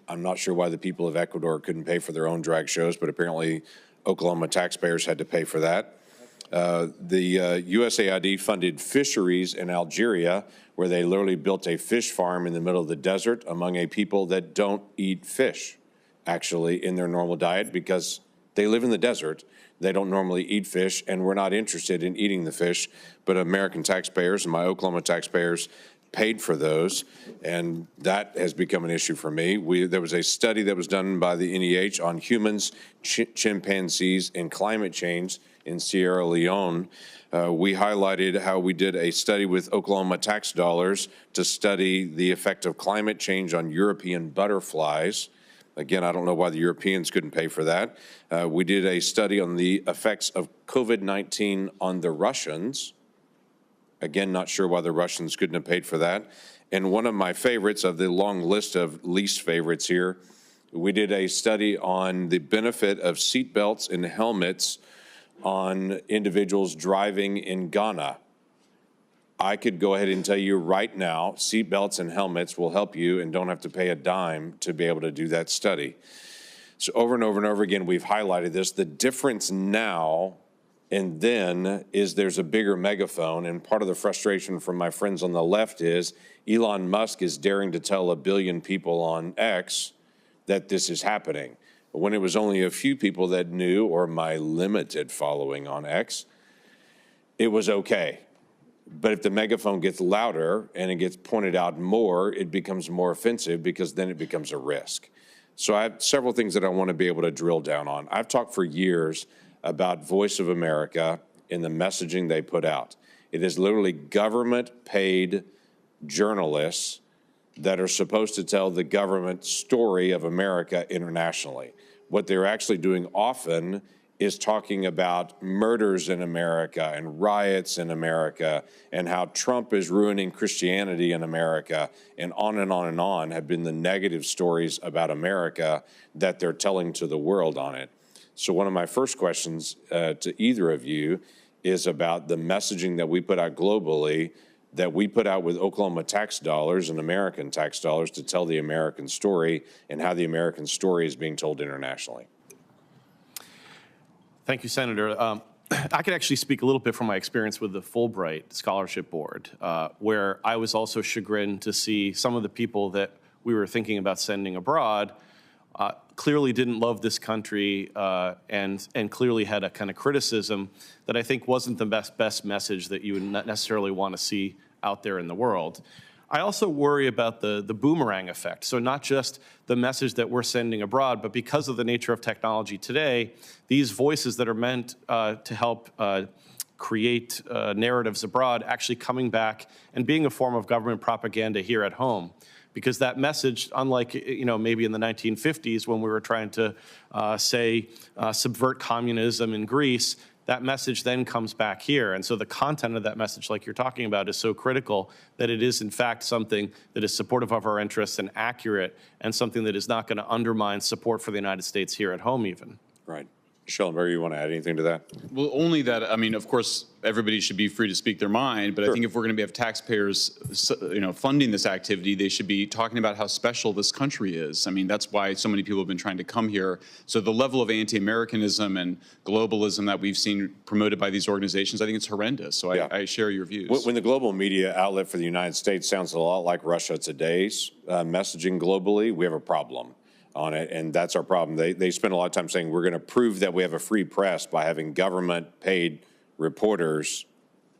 I'm not sure why the people of Ecuador couldn't pay for their own drag shows, but apparently Oklahoma taxpayers had to pay for that. The USAID funded fisheries in Algeria, where they literally built a fish farm in the middle of the desert among a people that don't eat fish, actually, in their normal diet because they live in the desert. They don't normally eat fish, and we're not interested in eating the fish, but American taxpayers and my Oklahoma taxpayers paid for those, and that has become an issue for me. There was a study that was done by the NEH on humans, chimpanzees, and climate change in Sierra Leone. We highlighted how we did a study with Oklahoma tax dollars to study the effect of climate change on European butterflies. Again, I don't know why the Europeans couldn't pay for that. We did a study on the effects of COVID-19 on the Russians. Again, not sure why the Russians couldn't have paid for that. And one of my favorites of the long list of least favorites here, we did a study on the benefit of seatbelts and helmets on individuals driving in Ghana. I could go ahead and tell you right now, seatbelts and helmets will help you and don't have to pay a dime to be able to do that study. So over and over and over again, we've highlighted this. The difference now and then is there's a bigger megaphone, and part of the frustration from my friends on the left is Elon Musk is daring to tell 1 billion people on X that this is happening. But when it was only a few people that knew, or my limited following on X, it was okay. But if the megaphone gets louder and it gets pointed out more, it becomes more offensive because then it becomes a risk. So I have several things that I want to be able to drill down on. I've talked for years about Voice of America and the messaging they put out. It is literally government-paid journalists that are supposed to tell the government story of America internationally. What they're actually doing often is talking about murders in America and riots in America and how Trump is ruining Christianity in America, and on and on and on have been the negative stories about America that they're telling to the world on it. So one of my first questions to either of you is about the messaging that we put out globally, that we put out with Oklahoma tax dollars and American tax dollars to tell the American story, and how the American story is being told internationally. Thank you, Senator. I could actually speak a little bit from my experience with the Fulbright Scholarship Board, where I was also chagrined to see some of the people that we were thinking about sending abroad clearly didn't love this country and clearly had a kind of criticism that I think wasn't the best message that you would not necessarily want to see out there in the world. I also worry about the boomerang effect. So not just the message that we're sending abroad, but because of the nature of technology today, these voices that are meant to help create narratives abroad actually coming back and being a form of government propaganda here at home. Because that message, unlike maybe in the 1950s when we were trying to subvert communism in Greece, that message then comes back here. And so the content of that message, like you're talking about, is so critical that it is in fact something that is supportive of our interests and accurate, and something that is not going to undermine support for the United States here at home even. Right. Shellenberger, you want to add anything to that? Well, only that, I mean, of course, everybody should be free to speak their mind, but Sure. I think if we're going to have taxpayers, funding this activity, they should be talking about how special this country is. I mean, that's why so many people have been trying to come here. So the level of anti-Americanism and globalism that we've seen promoted by these organizations, I think it's horrendous. So Yeah. I share your views. When the global media outlet for the United States sounds a lot like Russia Today's messaging globally, we have a problem on it, and that's our problem. They spend a lot of time saying we're going to prove that we have a free press by having government-paid reporters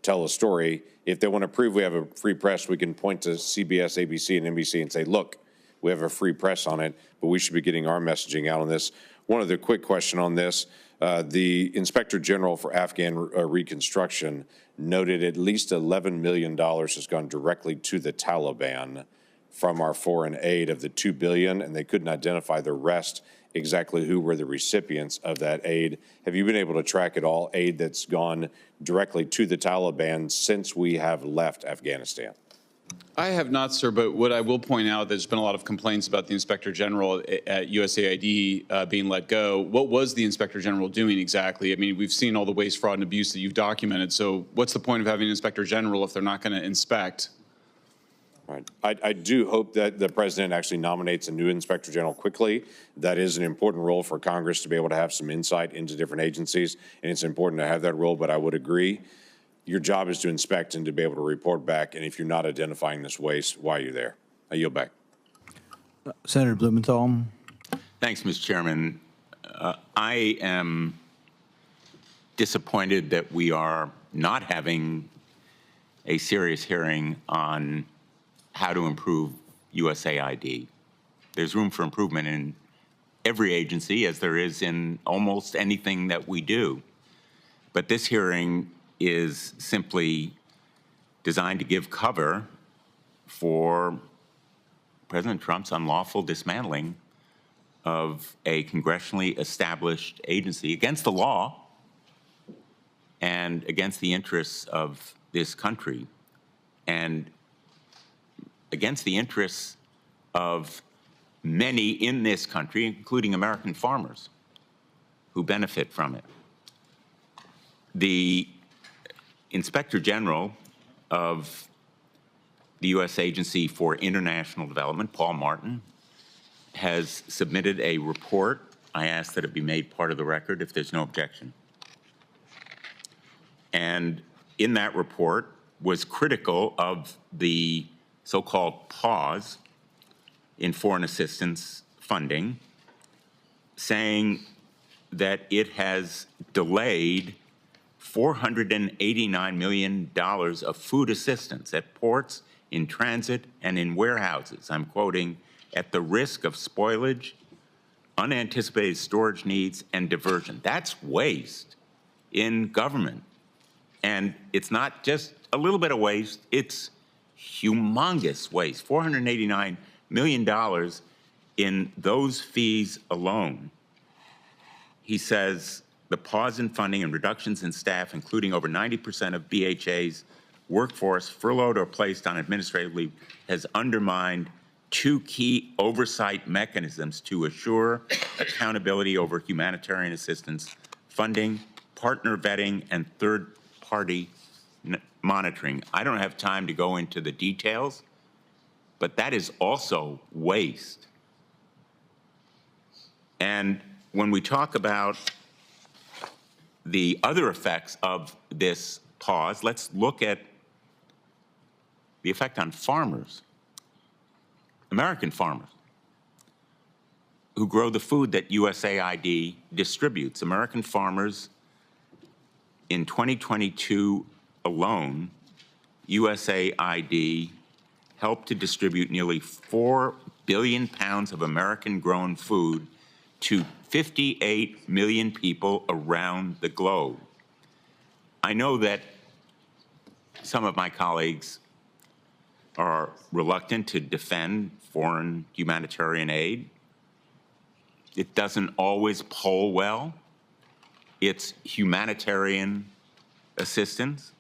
tell a story. If they want to prove we have a free press, we can point to CBS, ABC, and NBC and say, look, we have a free press on it, but we should be getting our messaging out on this. One other quick question on this. The Inspector General for Afghan Reconstruction noted at least $11 million has gone directly to the Taliban from our foreign aid of the $2 billion, and they couldn't identify the rest, exactly who were the recipients of that aid. Have you been able to track at all aid that's gone directly to the Taliban since we have left Afghanistan? I have not, sir, but what I will point out, there's been a lot of complaints about the Inspector General at USAID being let go. What was the Inspector General doing exactly? I mean, we've seen all the waste, fraud, and abuse that you've documented, so what's the point of having an Inspector General if they're not going to inspect? Right. I do hope that the president actually nominates a new inspector general quickly. That is an important role for Congress to be able to have some insight into different agencies, and it's important to have that role, but I would agree. Your job is to inspect and to be able to report back, and if you're not identifying this waste, why are you there? I yield back. Senator Blumenthal. Thanks, Mr. Chairman. I am disappointed that we are not having a serious hearing on how to improve USAID. There's room for improvement in every agency, as there is in almost anything that we do. But this hearing is simply designed to give cover for President Trump's unlawful dismantling of a congressionally established agency against the law and against the interests of this country, and against the interests of many in this country, including American farmers who benefit from it. The Inspector General of the U.S. Agency for International Development, Paul Martin, has submitted a report. I ask that it be made part of the record if there's no objection. And in that report was critical of the so-called pause in foreign assistance funding, saying that it has delayed $489 million of food assistance at ports, in transit, and in warehouses. I'm quoting, at the risk of spoilage, unanticipated storage needs, and diversion. That's waste in government. And it's not just a little bit of waste, it's humongous waste, $489 million in those fees alone. He says the pause in funding and reductions in staff, including over 90% of BHA's workforce furloughed or placed on administrative leave, has undermined two key oversight mechanisms to assure accountability over humanitarian assistance funding, partner vetting, and third-party monitoring. I don't have time to go into the details, but that is also waste. And when we talk about the other effects of this pause, let's look at the effect on farmers, American farmers, who grow the food that USAID distributes. American farmers, in 2022 alone, USAID helped to distribute nearly 4 billion pounds of American-grown food to 58 million people around the globe. I know that some of my colleagues are reluctant to defend foreign humanitarian aid. It doesn't always poll well. It's humanitarian assistance.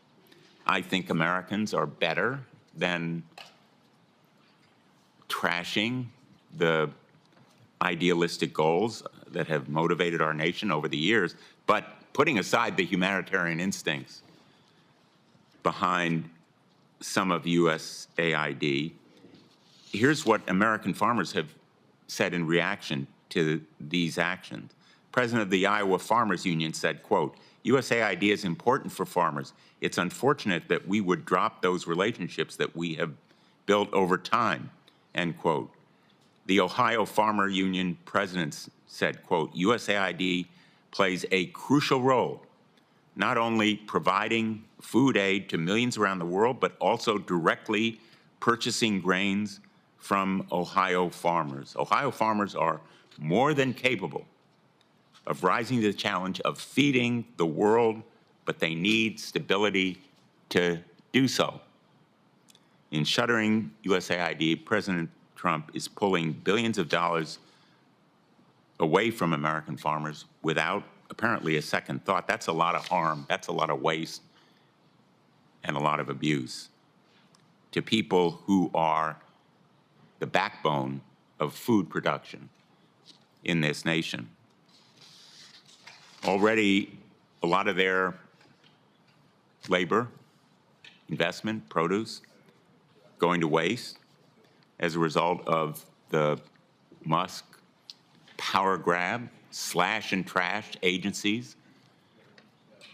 I think Americans are better than trashing the idealistic goals that have motivated our nation over the years. But putting aside the humanitarian instincts behind some of USAID, here's what American farmers have said in reaction to these actions. President of the Iowa Farmers Union said, quote, USAID is important for farmers. It's unfortunate that we would drop those relationships that we have built over time, end quote. The Ohio Farmer Union president said, quote, USAID plays a crucial role, not only providing food aid to millions around the world, but also directly purchasing grains from Ohio farmers. Ohio farmers are more than capable of rising to the challenge of feeding the world, but they need stability to do so. In shuttering USAID, President Trump is pulling billions of dollars away from American farmers without apparently a second thought. That's a lot of harm, that's a lot of waste, and a lot of abuse to people who are the backbone of food production in this nation. Already, a lot of their labor, investment, produce, going to waste as a result of the Musk power grab, slash and trash agencies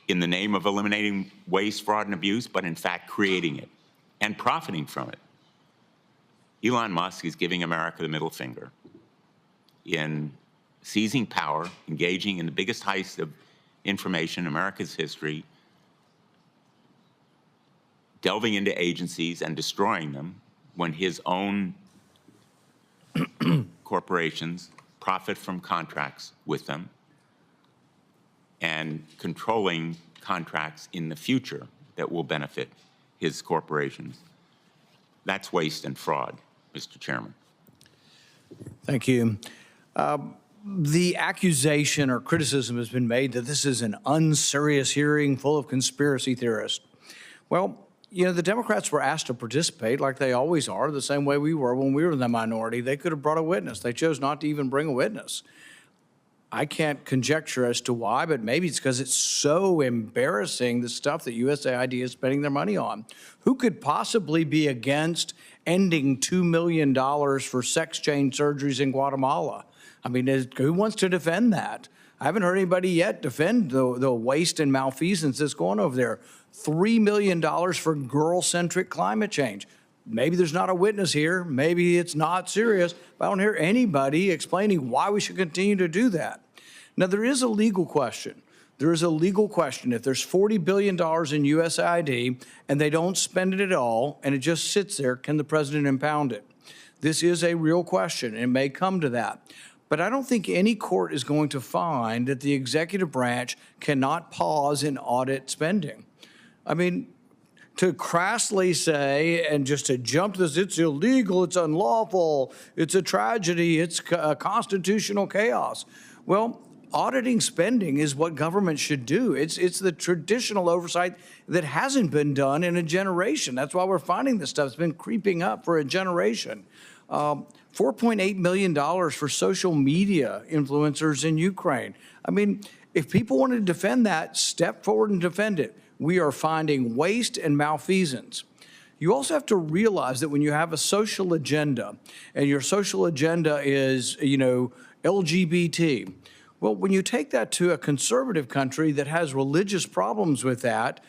in the name of eliminating waste, fraud, and abuse, but in fact creating it and profiting from it. Elon Musk is giving America the middle finger in seizing power, engaging in the biggest heist of information in America's history, delving into agencies and destroying them when his own corporations profit from contracts with them, and controlling contracts in the future that will benefit his corporations. That's waste and fraud, Mr. Chairman. Thank you. The accusation or criticism has been made that this is an unserious hearing full of conspiracy theorists. Well, you know, the Democrats were asked to participate like they always are, the same way we were when we were in the minority. They could have brought a witness. They chose not to even bring a witness. I can't conjecture as to why, but maybe it's because it's so embarrassing, the stuff that USAID is spending their money on. Who could possibly be against ending $2 million for sex change surgeries in Guatemala? I mean, who wants to defend that? I haven't heard anybody yet defend the waste and malfeasance that's going over there. $3 million for girl-centric climate change. Maybe there's not a witness here. Maybe it's not serious. But I don't hear anybody explaining why we should continue to do that. Now, there is a legal question. There is a legal question. If there's $40 billion in USAID and they don't spend it at all and it just sits there, can the president impound it? This is a real question. It may come to that. But I don't think any court is going to find that the executive branch cannot pause and audit spending. I mean, to crassly say and just to jump to this, it's illegal, it's unlawful, it's a tragedy, it's a constitutional chaos. Well, auditing spending is what government should do. It's the traditional oversight that hasn't been done in a generation. That's why we're finding this stuff. It's been creeping up for a generation. $4.8 million for social media influencers in Ukraine. I mean, if people want to defend that, step forward and defend it. We are finding waste and malfeasance. You also have to realize that when you have a social agenda, and your social agenda is, you know, LGBT, well, when you take that to a conservative country that has religious problems with that,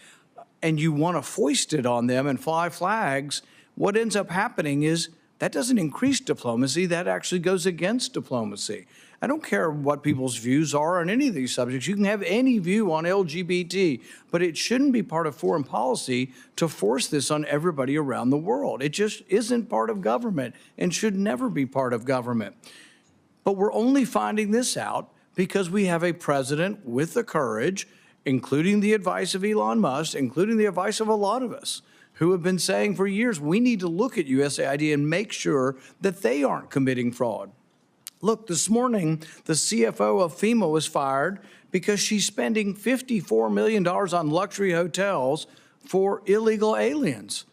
and you want to foist it on them and fly flags, what ends up happening is That doesn't increase diplomacy. That actually goes against diplomacy. I don't care what people's views are on any of these subjects. You can have any view on LGBT, but it shouldn't be part of foreign policy to force this on everybody around the world. It just isn't part of government and should never be part of government. But we're only finding this out because we have a president with the courage, including the advice of Elon Musk, including the advice of a lot of us, who have been saying for years, we need to look at USAID and make sure that they aren't committing fraud. Look, this morning, the CFO of FEMA was fired because she's spending $54 million on luxury hotels for illegal aliens.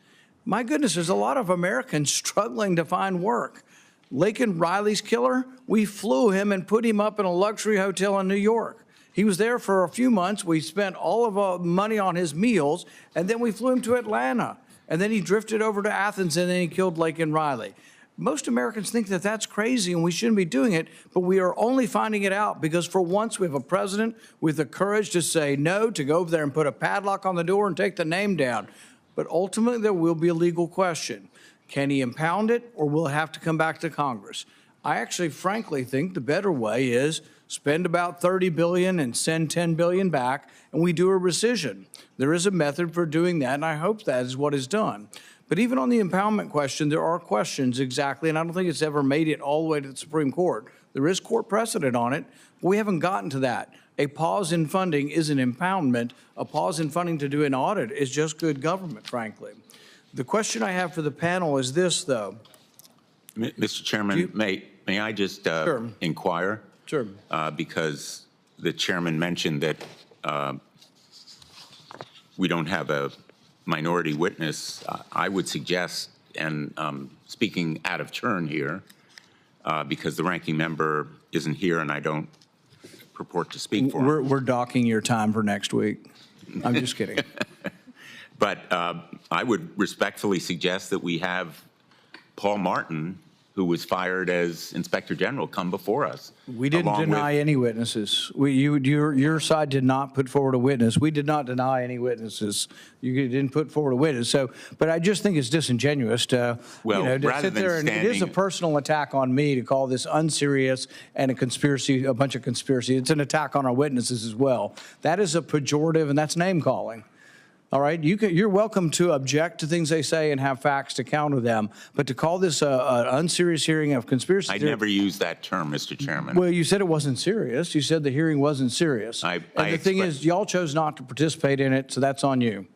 My goodness, there's a lot of Americans struggling to find work. Laken Riley's killer, we flew him and put him up in a luxury hotel in New York. He was there for a few months. We spent all of our money on his meals, and then we flew him to Atlanta. And then he drifted over to Athens, and then he killed Laken Riley. Most Americans think that that's crazy and we shouldn't be doing it, but we are only finding it out because for once we have a president with the courage to say no, to go over there and put a padlock on the door and take the name down. But ultimately there will be a legal question. Can he impound it or will it have to come back to Congress? I actually frankly think the better way is spend about $30 billion and send $10 billion back and we do a rescission. There is a method for doing that and I hope that is what is done. But even on the impoundment question, there are questions exactly, and I don't think it's ever made it all the way to the Supreme Court. There is court precedent on it, but we haven't gotten to that. A pause in funding is an impoundment. A pause in funding to do an audit is just good government, frankly. The question I have for the panel is this, though. Mr. Chairman, may I just inquire? Sure. Because the chairman mentioned that we don't have a minority witness. I would suggest, and speaking out of turn here, because the ranking member isn't here and I don't purport to speak for him. We're docking your time for next week. I'm just kidding. But I would respectfully suggest that we have Paul Martin, who was fired as Inspector General, come before us. We didn't deny any witnesses. Your side did not put forward a witness. We did not deny any witnesses. You didn't put forward a witness. So, but I just think it's disingenuous to, to sit there and it is a personal attack on me to call this unserious and a conspiracy, a bunch of conspiracy. It's an attack on our witnesses as well. That is a pejorative and that's name calling. All right, you're welcome to object to things they say and have facts to counter them, but to call this an unserious hearing of conspiracy theory— I never used that term, Mr. Chairman. Well, you said it wasn't serious. You said the hearing wasn't serious. And the thing is, y'all chose not to participate in it, so that's on you.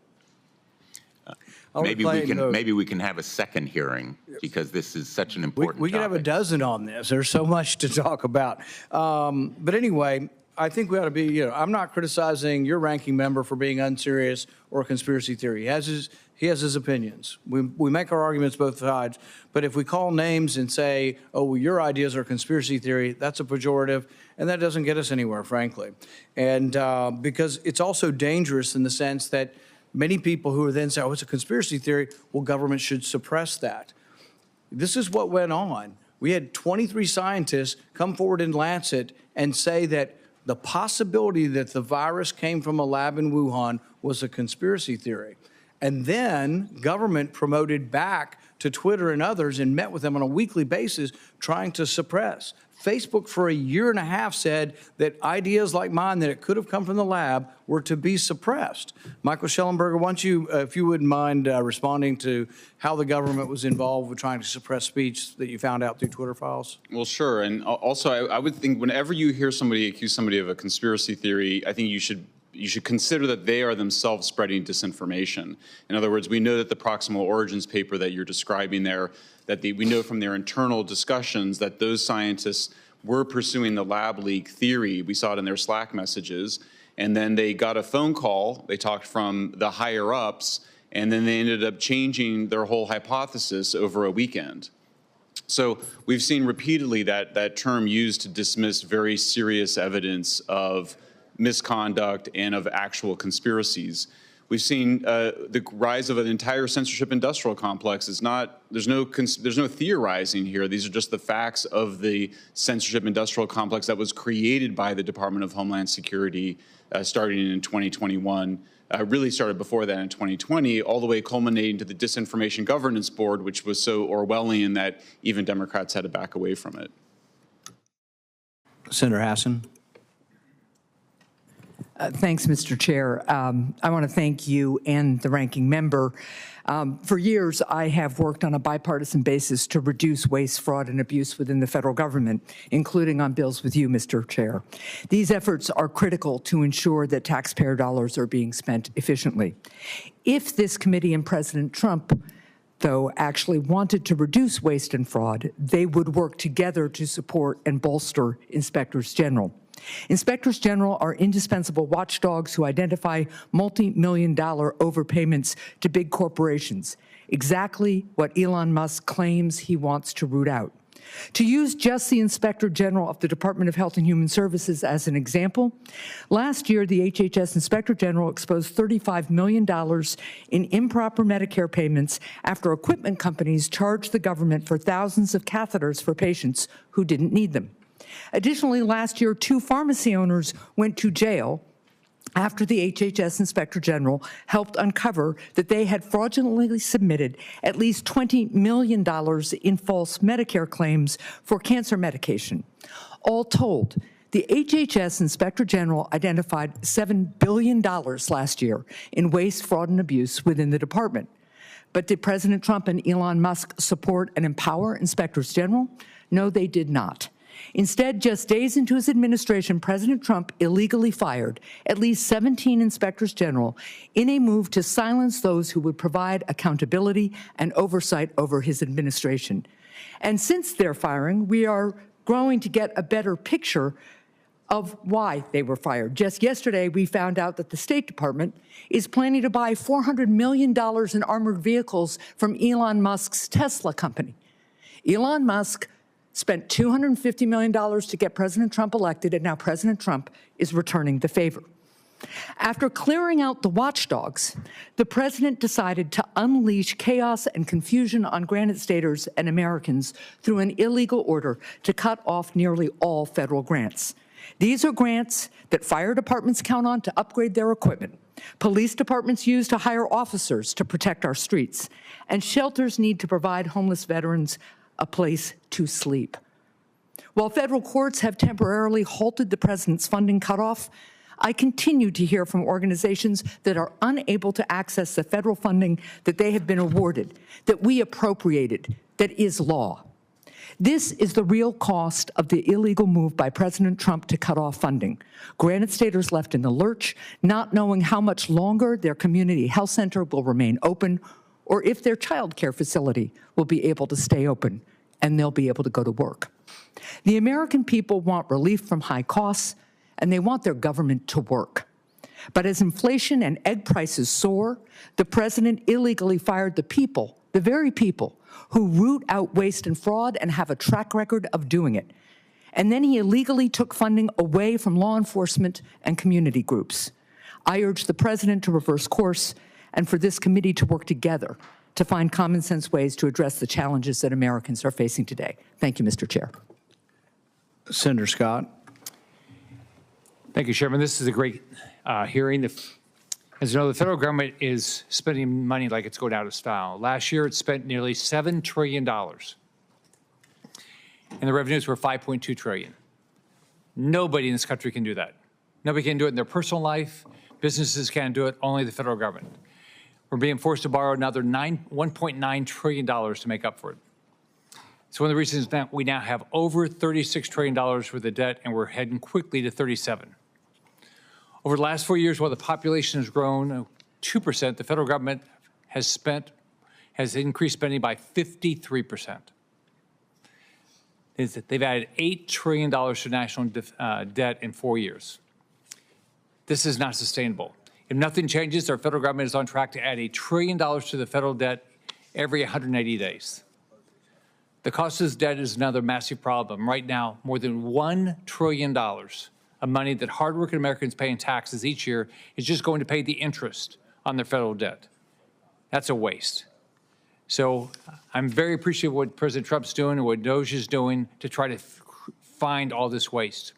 Maybe we can have a second hearing because this is such an important We can have a dozen on this. There's so much to talk about. But anyway, I think we ought to be, I'm not criticizing your ranking member for being unserious or a conspiracy theory. He has his opinions. We make our arguments both sides. But if we call names and say, oh, well, your ideas are conspiracy theory, that's a pejorative, and that doesn't get us anywhere, frankly. And because it's also dangerous in the sense that many people who are then say, oh, it's a conspiracy theory, well, government should suppress that. This is what went on. We had 23 scientists come forward in Lancet and say that the possibility that the virus came from a lab in Wuhan was a conspiracy theory. And then government promoted back to Twitter and others and met with them on a weekly basis trying to suppress. Facebook for a year and a half said that ideas like mine that it could have come from the lab were to be suppressed. Michael Shellenberger, why don't you, if you wouldn't mind responding to how the government was involved with trying to suppress speech that you found out through Twitter files? Well, sure. And also, I would think whenever you hear somebody accuse somebody of a conspiracy theory, I think you should consider that they are themselves spreading disinformation. In other words, we know that the proximal origins paper that you're describing there, we know from their internal discussions that those scientists were pursuing the lab leak theory. We saw it in their Slack messages. And then they got a phone call. They talked from the higher ups, and then they ended up changing their whole hypothesis over a weekend. So we've seen repeatedly that term used to dismiss very serious evidence of misconduct and of actual conspiracies. We've seen the rise of an entire censorship industrial complex. There's no theorizing here. These are just the facts of the censorship industrial complex that was created by the Department of Homeland Security starting in 2021 really started before that in 2020, all the way culminating to the Disinformation Governance Board, which was so Orwellian that even Democrats had to back away from it. Senator Hassan. Thanks, Mr. Chair. I want to thank you and the ranking member. For years, I have worked on a bipartisan basis to reduce waste, fraud, and abuse within the federal government, including on bills with you, Mr. Chair. These efforts are critical to ensure that taxpayer dollars are being spent efficiently. If this committee and President Trump, though, actually wanted to reduce waste and fraud, they would work together to support and bolster inspectors general. Inspectors general are indispensable watchdogs who identify multi-million-dollar overpayments to big corporations, exactly what Elon Musk claims he wants to root out. To use just the Inspector General of the Department of Health and Human Services as an example, last year the HHS Inspector General exposed $35 million in improper Medicare payments after equipment companies charged the government for thousands of catheters for patients who didn't need them. Additionally, last year, 2 pharmacy owners went to jail after the HHS Inspector General helped uncover that they had fraudulently submitted at least $20 million in false Medicare claims for cancer medication. All told, the HHS Inspector General identified $7 billion last year in waste, fraud, and abuse within the department. But did President Trump and Elon Musk support and empower inspectors general? No, they did not. Instead, just days into his administration, President Trump illegally fired at least 17 inspectors general in a move to silence those who would provide accountability and oversight over his administration. And since their firing, we are growing to get a better picture of why they were fired. Just yesterday, we found out that the State Department is planning to buy $400 million in armored vehicles from Elon Musk's Tesla company. Elon Musk spent $250 million to get President Trump elected, and now President Trump is returning the favor. After clearing out the watchdogs, the president decided to unleash chaos and confusion on Granite Staters and Americans through an illegal order to cut off nearly all federal grants. These are grants that fire departments count on to upgrade their equipment, police departments use to hire officers to protect our streets, and shelters need to provide homeless veterans a place to sleep. While federal courts have temporarily halted the president's funding cutoff, I continue to hear from organizations that are unable to access the federal funding that they have been awarded, that we appropriated, that is law. This is the real cost of the illegal move by President Trump to cut off funding. Granite Staters left in the lurch, not knowing how much longer their community health center will remain open, or if their child care facility will be able to stay open and they'll be able to go to work. The American people want relief from high costs, and they want their government to work. But as inflation and egg prices soar, the president illegally fired the people, the very people, who root out waste and fraud and have a track record of doing it. And then he illegally took funding away from law enforcement and community groups. I urge the president to reverse course and for this committee to work together to find common sense ways to address the challenges that Americans are facing today. Thank you, Mr. Chair. Senator Scott. Thank you, Chairman. This is a great hearing. As you know, the federal government is spending money like it's going out of style. Last year, it spent nearly $7 trillion, and the revenues were $5.2 trillion. Nobody in this country can do that. Nobody can do it in their personal life. Businesses can't do it, only the federal government. We're being forced to borrow another $1.9 trillion to make up for it. It's one of the reasons that we now have over $36 trillion worth of debt, and we're heading quickly to 37. Over the last 4 years, while the population has grown 2%, the federal government has increased spending by 53%. They've added $8 trillion to national debt in 4 years. This is not sustainable. If nothing changes, our federal government is on track to add $1 trillion to the federal debt every 180 days. The cost of this debt is another massive problem. Right now, more than $1 trillion of money that hardworking Americans pay in taxes each year is just going to pay the interest on their federal debt. That's a waste. So I'm very appreciative of what President Trump's doing and what DOGE is doing to try to find all this waste.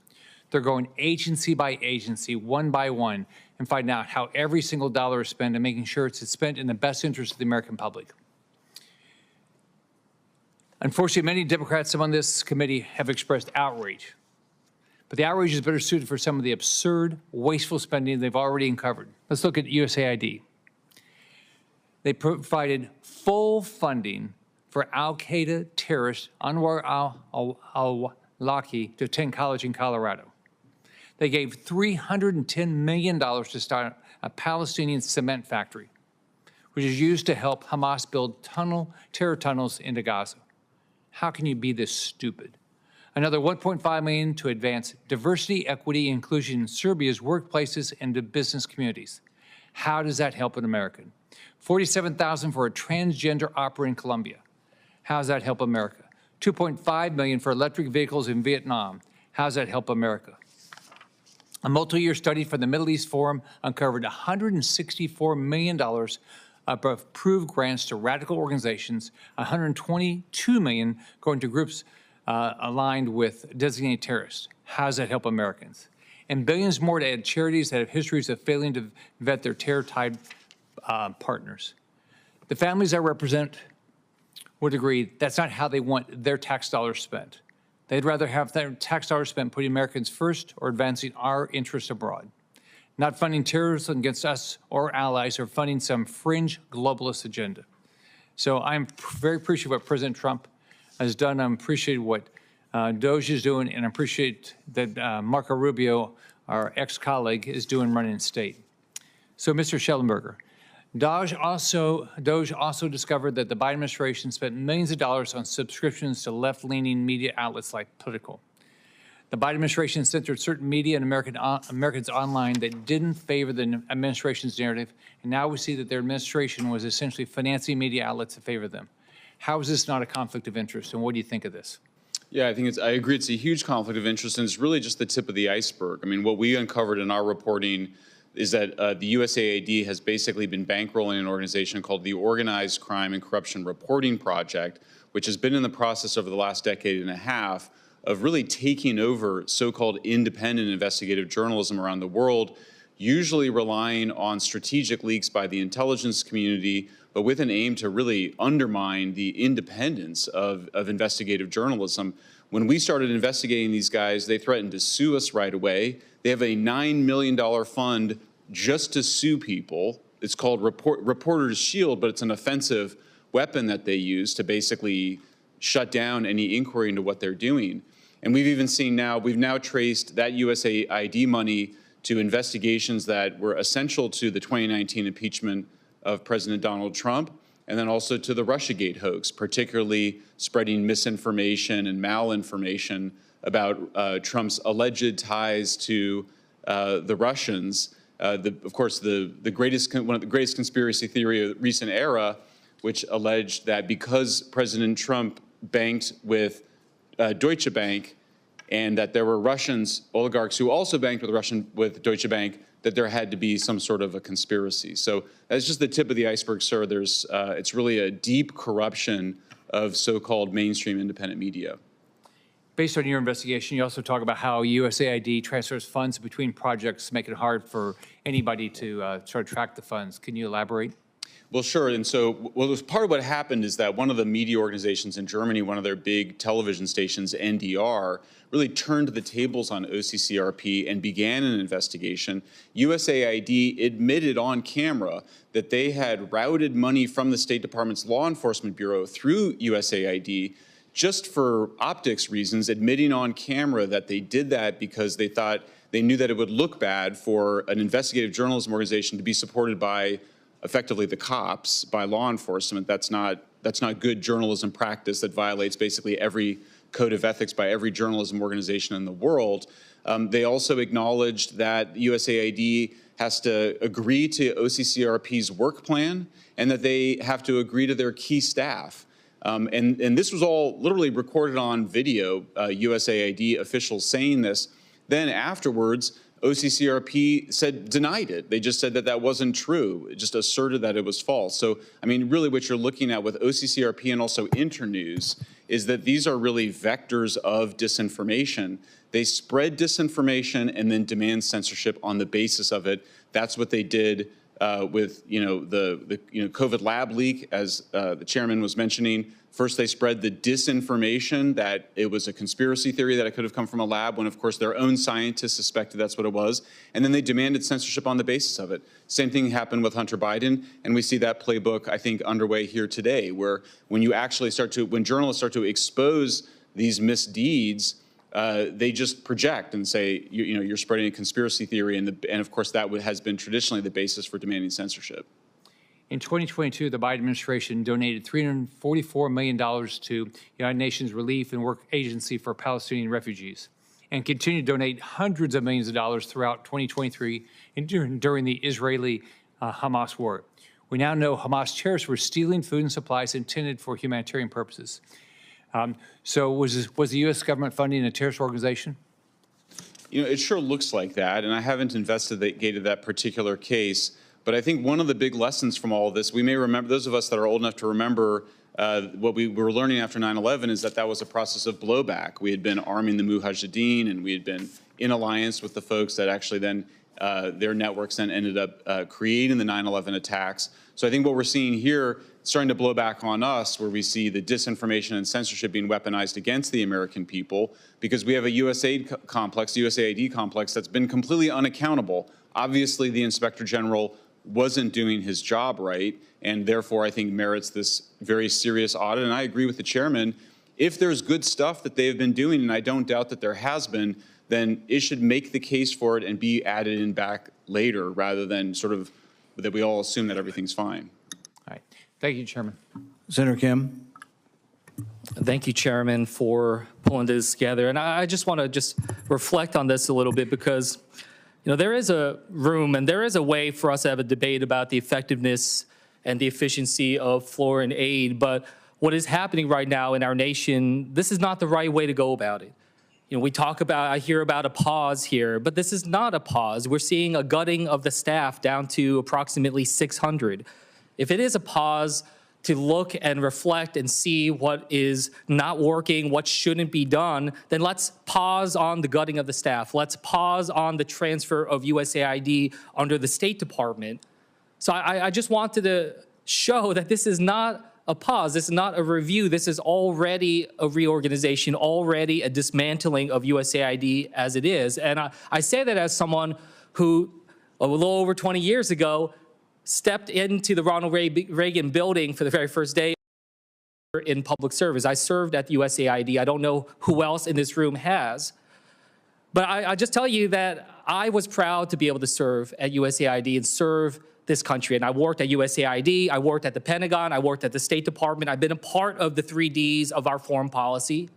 They're going agency by agency, one by one, and find out how every single dollar is spent and making sure it's spent in the best interest of the American public. Unfortunately, many Democrats among this committee have expressed outrage, but the outrage is better suited for some of the absurd, wasteful spending they've already uncovered. Let's look at USAID. They provided full funding for al-Qaeda terrorist Anwar al-Awlaki to attend college in Colorado. They gave $310 million to start a Palestinian cement factory, which is used to help Hamas build terror tunnels into Gaza. How can you be this stupid? Another $1.5 million to advance diversity, equity, and inclusion in Serbia's workplaces and to business communities. How does that help an American? $47,000 for a transgender opera in Colombia. How does that help America? $2.5 million for electric vehicles in Vietnam. How does that help America? A multi-year study from the Middle East Forum uncovered $164 million of approved grants to radical organizations, $122 million going to groups aligned with designated terrorists. How does that help Americans? And billions more to add charities that have histories of failing to vet their terror-tied partners. The families I represent would agree that's not how they want their tax dollars spent. They'd rather have their tax dollars spent putting Americans first or advancing our interests abroad, not funding terrorism against us or allies or funding some fringe globalist agenda. So I'm very appreciative of what President Trump has done. I appreciate what Doge is doing, and I appreciate that Marco Rubio, our ex-colleague, is doing running the state. So, Mr. Shellenberger, Doge also discovered that the Biden administration spent millions of dollars on subscriptions to left-leaning media outlets like Politico. The Biden administration censored certain media and Americans online that didn't favor the administration's narrative, and now we see that their administration was essentially financing media outlets to favor them. How is this not a conflict of interest, and what do you think of this? Yeah, I agree it's a huge conflict of interest, and it's really just the tip of the iceberg. I mean, what we uncovered in our reporting is that the USAID has basically been bankrolling an organization called the Organized Crime and Corruption Reporting Project, which has been in the process over the last decade and a half of really taking over so-called independent investigative journalism around the world, usually relying on strategic leaks by the intelligence community, but with an aim to really undermine the independence of investigative journalism. When we started investigating these guys, they threatened to sue us right away. They have a $9 million fund just to sue people. It's called Reporters Shield, but it's an offensive weapon that they use to basically shut down any inquiry into what they're doing. And we've even seen now, we've now traced that USAID money to investigations that were essential to the 2019 impeachment of President Donald Trump, and then also to the Russiagate hoax, particularly spreading misinformation and malinformation about Trump's alleged ties to the Russians. Of course, one of the greatest conspiracy theory of the recent era, which alleged that because President Trump banked with Deutsche Bank, and that there were Russians, oligarchs, who also banked with Deutsche Bank, that there had to be some sort of a conspiracy. So that's just the tip of the iceberg, sir. It's really a deep corruption of so-called mainstream independent media. Based on your investigation, you also talk about how USAID transfers funds between projects, make it hard for anybody to sort of track the funds. Can you elaborate? Well, sure. And so, part of what happened is that one of the media organizations in Germany, one of their big television stations, NDR, really turned the tables on OCCRP and began an investigation. USAID admitted on camera that they had routed money from the State Department's Law Enforcement Bureau through USAID just for optics reasons, admitting on camera that they did that because they thought they knew that it would look bad for an investigative journalism organization to be supported by effectively the cops, by law enforcement. That's not good journalism practice. That violates basically every code of ethics by every journalism organization in the world. They also acknowledged that USAID has to agree to OCCRP's work plan and that they have to agree to their key staff. And this was all literally recorded on video, USAID officials saying this. Then afterwards, OCCRP denied it. They just said that that wasn't true. It just asserted that it was false. So, I mean, really what you're looking at with OCCRP and also Internews is that these are really vectors of disinformation. They spread disinformation and then demand censorship on the basis of it. That's what they did with the COVID lab leak, as the chairman was mentioning. First, they spread the disinformation that it was a conspiracy theory that it could have come from a lab, when, of course, their own scientists suspected that's what it was. And then they demanded censorship on the basis of it. Same thing happened with Hunter Biden, and we see that playbook, I think, underway here today, where when you actually when journalists start to expose these misdeeds, they just project and say, you're spreading a conspiracy theory, and of course, that has been traditionally the basis for demanding censorship. In 2022, the Biden administration donated $344 million to United Nations Relief and Work Agency for Palestinian refugees, and continued to donate hundreds of millions of dollars throughout 2023 and during the Israeli-Hamas war. We now know Hamas terrorists were stealing food and supplies intended for humanitarian purposes. So was the U.S. government funding a terrorist organization? It sure looks like that, and I haven't investigated that particular case. But I think one of the big lessons from all of this, we may remember, those of us that are old enough to remember what we were learning after 9/11 is that was a process of blowback. We had been arming the Mujahideen, and we had been in alliance with the folks that actually then, their networks then ended up creating the 9/11 attacks. So I think what we're seeing here, starting to blow back on us, where we see the disinformation and censorship being weaponized against the American people, because we have a USAID complex, the USAID complex, that's been completely unaccountable. Obviously, the Inspector General wasn't doing his job right, and therefore I think merits this very serious audit. And I agree with the chairman, if there's good stuff that they have been doing, and I don't doubt that there has been, then it should make the case for it and be added in back later, rather than sort of that we all assume that everything's fine. All right. Thank you, Chairman. Senator Kim. Thank you, Chairman, for pulling this together. And I just want to reflect on this a little bit, because there is a room and there is a way for us to have a debate about the effectiveness and the efficiency of foreign aid. But what is happening right now in our nation, this is not the right way to go about it. I hear about a pause here, but this is not a pause. We're seeing a gutting of the staff down to approximately 600. If it is a pause to look and reflect and see what is not working, what shouldn't be done, then let's pause on the gutting of the staff. Let's pause on the transfer of USAID under the State Department. So I just wanted to show that this is not a pause. This is not a review. This is already a reorganization, already a dismantling of USAID as it is. And I say that as someone who, a little over 20 years ago, stepped into the Ronald Reagan building for the very first day in public service. I served at the USAID. I don't know who else in this room has. But I just tell you that I was proud to be able to serve at USAID and serve this country. And I worked at USAID, I worked at the Pentagon, I worked at the State Department. I've been a part of the 3 Ds of our foreign policy,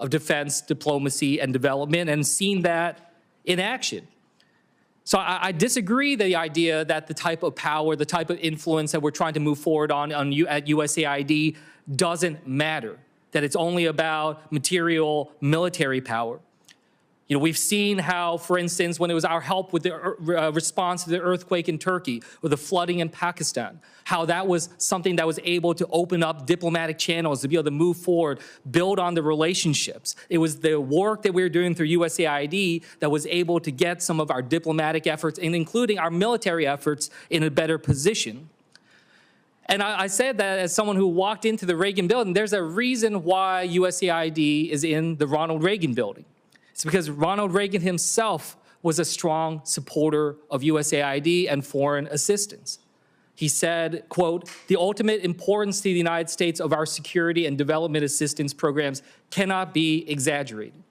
of defense, diplomacy, and development, and seen that in action. So I disagree the idea that the type of power, the type of influence that we're trying to move forward at USAID doesn't matter, that it's only about material military power. We've seen how, for instance, when it was our help with the response to the earthquake in Turkey or the flooding in Pakistan, how that was something that was able to open up diplomatic channels to be able to move forward, build on the relationships. It was the work that we were doing through USAID that was able to get some of our diplomatic efforts, and including our military efforts, in a better position. And I said that as someone who walked into the Reagan building. There's a reason why USAID is in the Ronald Reagan building. It's because Ronald Reagan himself was a strong supporter of USAID and foreign assistance. He said, quote, "The ultimate importance to the United States of our security and development assistance programs cannot be exaggerated."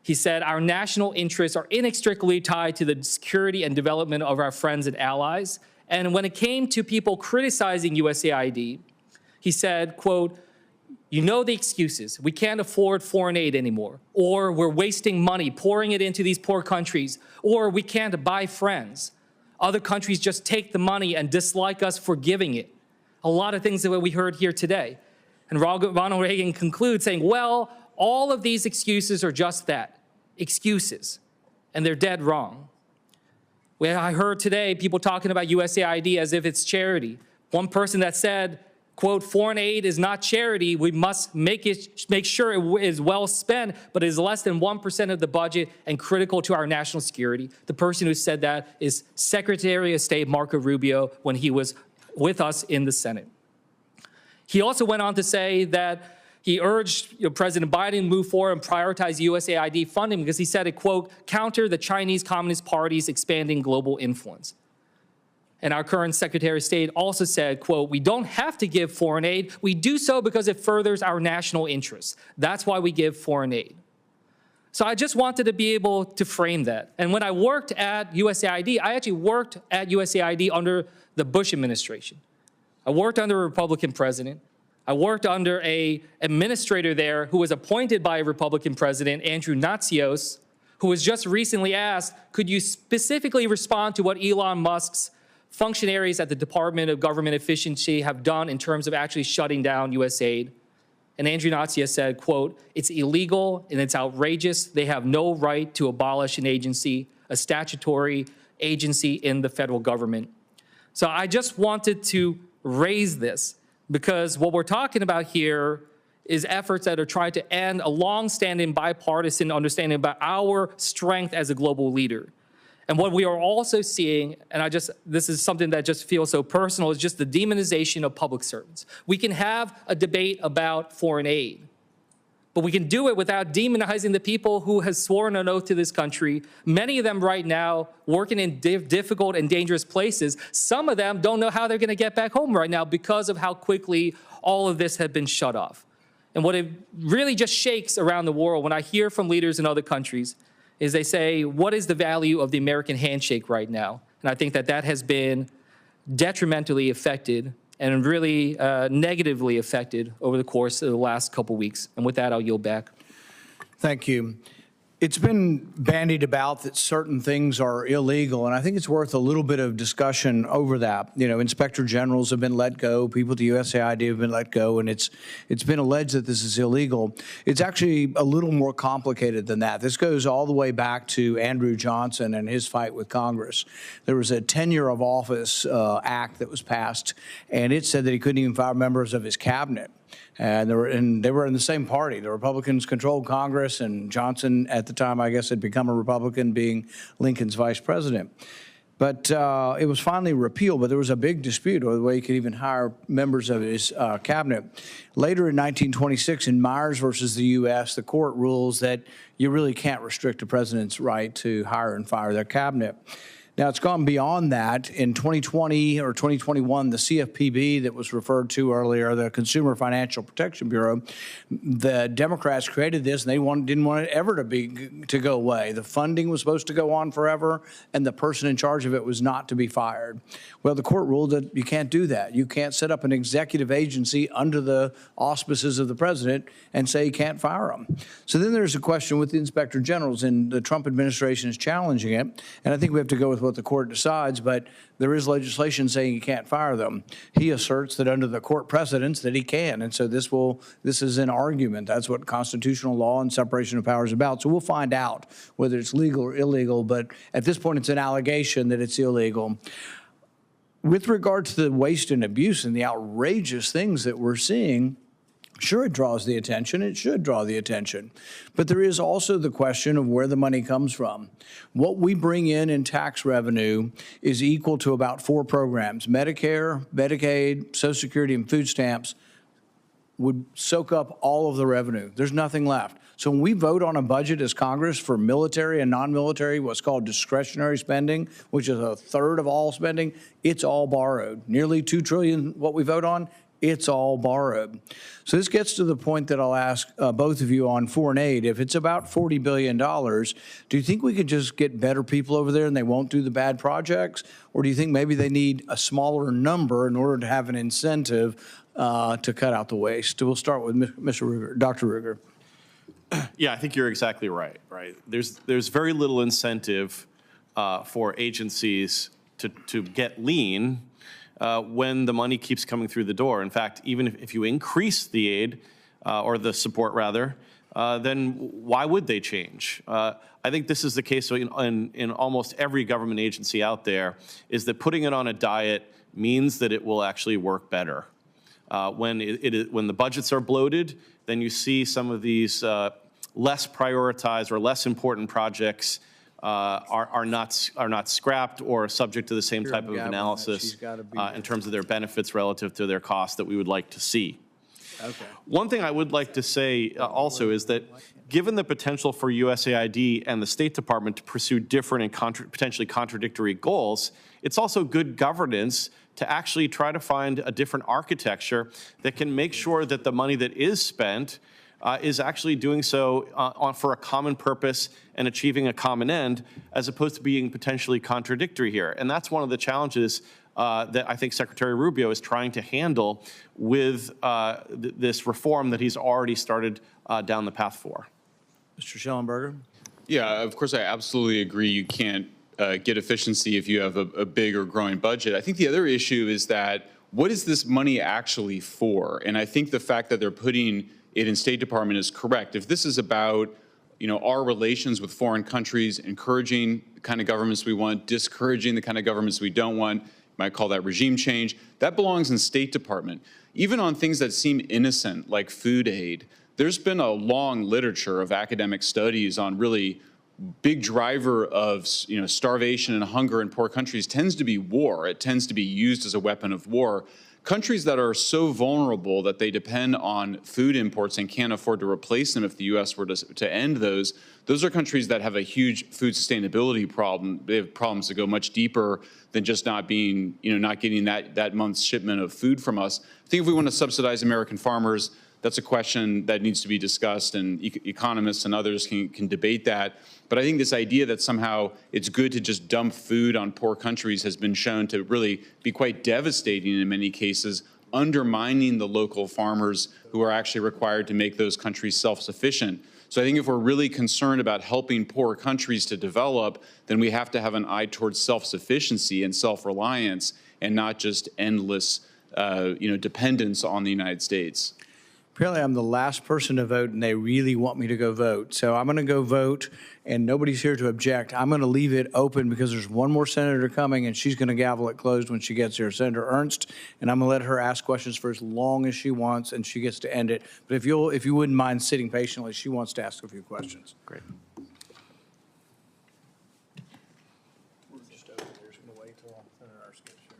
He said, "Our national interests are inextricably tied to the security and development of our friends and allies." And when it came to people criticizing USAID, he said, quote, "You know the excuses. We can't afford foreign aid anymore, or we're wasting money pouring it into these poor countries, or we can't buy friends. Other countries just take the money and dislike us for giving it." A lot of things that we heard here today. And Ronald Reagan concludes saying, well, all of these excuses are just that, excuses, and they're dead wrong. I heard today people talking about USAID as if it's charity. One person that said, Quote, foreign aid is not charity. We must make sure it is well spent, but it is less than 1% of the budget and critical to our national security. The person who said that is Secretary of State Marco Rubio when he was with us in the Senate. He also went on to say that he urged President Biden to move forward and prioritize USAID funding because he said it, quote, counter the Chinese Communist Party's expanding global influence. And our current Secretary of State also said, quote, we don't have to give foreign aid. We do so because it furthers our national interests. That's why we give foreign aid. So I just wanted to be able to frame that. And when I worked at USAID, I actually worked at USAID under the Bush administration. I worked under a Republican president. I worked under an administrator there who was appointed by a Republican president, Andrew Natsios, who was just recently asked, could you specifically respond to what Elon Musk's functionaries at the Department of Government Efficiency have done in terms of actually shutting down USAID? And Andrew Natsios said, quote, it's illegal and it's outrageous. They have no right to abolish an agency, a statutory agency in the federal government. So I just wanted to raise this because what we're talking about here is efforts that are trying to end a long-standing bipartisan understanding about our strength as a global leader. And what we are also seeing, and this is something that just feels so personal, is just the demonization of public servants. We can have a debate about foreign aid, but we can do it without demonizing the people who have sworn an oath to this country. Many of them right now working in difficult and dangerous places. Some of them don't know how they're going to get back home right now because of how quickly all of this had been shut off. And what it really just shakes around the world when I hear from leaders in other countries is they say, what is the value of the American handshake right now? And I think that that has been detrimentally affected and really negatively affected over the course of the last couple weeks. And with that, I'll yield back. Thank you. It's been bandied about that certain things are illegal, and I think it's worth a little bit of discussion over that. You know, inspector generals have been let go, people at the USAID have been let go, and it's been alleged that this is illegal. It's actually a little more complicated than that. This goes all the way back to Andrew Johnson and his fight with Congress. There was a tenure of office act that was passed, and it said that he couldn't even fire members of his cabinet. And they were in the same party. The Republicans controlled Congress, and Johnson at the time, I guess, had become a Republican, being Lincoln's vice president. But it was finally repealed, but there was a big dispute over the way he could even hire members of his cabinet. Later in 1926, in Myers versus the U.S., the court rules that you really can't restrict the president's right to hire and fire their cabinet. Now, it's gone beyond that. In 2020 or 2021, the CFPB that was referred to earlier, the Consumer Financial Protection Bureau, the Democrats created this, and they didn't want it ever to go away. The funding was supposed to go on forever, and the person in charge of it was not to be fired. Well, the court ruled that you can't do that. You can't set up an executive agency under the auspices of the president and say you can't fire them. So then there's a question with the inspector generals, and the Trump administration is challenging it, and I think we have to go with what the court decides, but there is legislation saying you can't fire them. He asserts that under the court precedents that he can, and so this is an argument. That's what constitutional law and separation of powers is about. So we'll find out whether it's legal or illegal, but at this point it's an allegation that it's illegal. With regard to the waste and abuse and the outrageous things that we're seeing, sure, it draws the attention. It should draw the attention. But there is also the question of where the money comes from. What we bring in tax revenue is equal to about 4 programs. Medicare, Medicaid, Social Security, and food stamps would soak up all of the revenue. There's nothing left. So when we vote on a budget as Congress for military and non-military, what's called discretionary spending, which is a third of all spending, it's all borrowed. Nearly $2 trillion what we vote on, it's all borrowed. So this gets to the point that I'll ask both of you on foreign aid. If it's about $40 billion, do you think we could just get better people over there and they won't do the bad projects? Or do you think maybe they need a smaller number in order to have an incentive to cut out the waste? We'll start with Mr. Ruger, Dr. Ruger. Yeah, I think you're exactly right. There's very little incentive for agencies to get lean when the money keeps coming through the door. In fact, even if you increase the aid, or the support rather, then why would they change? I think this is the case in almost every government agency out there, is that putting it on a diet means that it will actually work better. When when the budgets are bloated, then you see some of these less prioritized or less important projects are not scrapped or subject to the same type of analysis in terms of their benefits relative to their costs that we would like to see. Okay. One thing I would like to say also is that given the potential for USAID and the State Department to pursue different and potentially contradictory goals, it's also good governance to actually try to find a different architecture that can make sure that the money that is spent is actually doing so for a common purpose and achieving a common end, as opposed to being potentially contradictory here. And that's one of the challenges that I think Secretary Rubio is trying to handle with this reform that he's already started down the path for. Mr. Shellenberger? Yeah, of course, I absolutely agree. You can't get efficiency if you have a big or growing budget. I think the other issue is that what is this money actually for? And I think the fact that they're putting it in State Department is correct. If this is about, our relations with foreign countries, encouraging the kind of governments we want, discouraging the kind of governments we don't want, you might call that regime change, that belongs in State Department. Even on things that seem innocent, like food aid, there's been a long literature of academic studies on really big driver of starvation and hunger in poor countries tends to be war. It tends to be used as a weapon of war. Countries that are so vulnerable that they depend on food imports and can't afford to replace them if the U.S. were to end those are countries that have a huge food sustainability problem. They have problems that go much deeper than just not being, not getting that month's shipment of food from us. I think if we want to subsidize American farmers, that's a question that needs to be discussed, and economists and others can debate that. But I think this idea that somehow it's good to just dump food on poor countries has been shown to really be quite devastating in many cases, undermining the local farmers who are actually required to make those countries self-sufficient. So I think if we're really concerned about helping poor countries to develop, then we have to have an eye towards self-sufficiency and self-reliance and not just endless dependence on the United States. Apparently, I'm the last person to vote, and they really want me to go vote. So I'm going to go vote, and nobody's here to object. I'm going to leave it open because there's one more senator coming, and she's going to gavel it closed when she gets here, Senator Ernst. And I'm going to let her ask questions for as long as she wants, and she gets to end it. But if you wouldn't mind sitting patiently, she wants to ask a few questions. Great. We're just over there. Just going to wait till Senator Ernst gets here.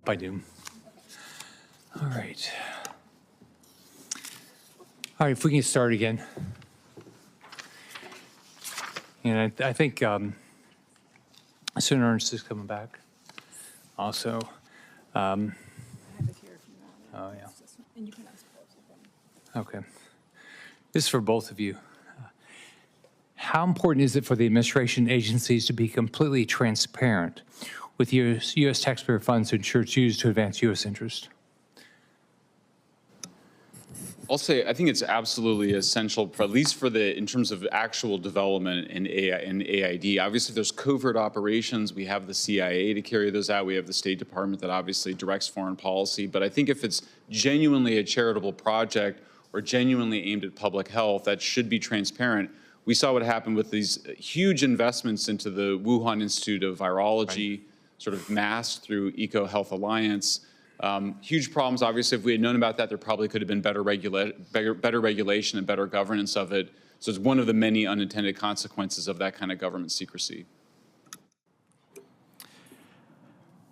I do. All right. All right, if we can start again. And I think Senator Ernst is coming back also. I have it here if you want. Oh, yeah. And you can ask Forbes again. Okay. This is for both of you. How important is it for the administration agencies to be completely transparent with U.S. taxpayer funds to ensure it's used to advance U.S. interest? I'll say I think it's absolutely essential, at least for in terms of actual development in AID. Obviously, there's covert operations. We have the CIA to carry those out. We have the State Department that obviously directs foreign policy. But I think if it's genuinely a charitable project or genuinely aimed at public health, that should be transparent. We saw what happened with these huge investments into the Wuhan Institute of Virology, sort of masked through Eco Health Alliance. Huge problems. Obviously, if we had known about that, there probably could have been better regulation and better governance of it. So it's one of the many unintended consequences of that kind of government secrecy.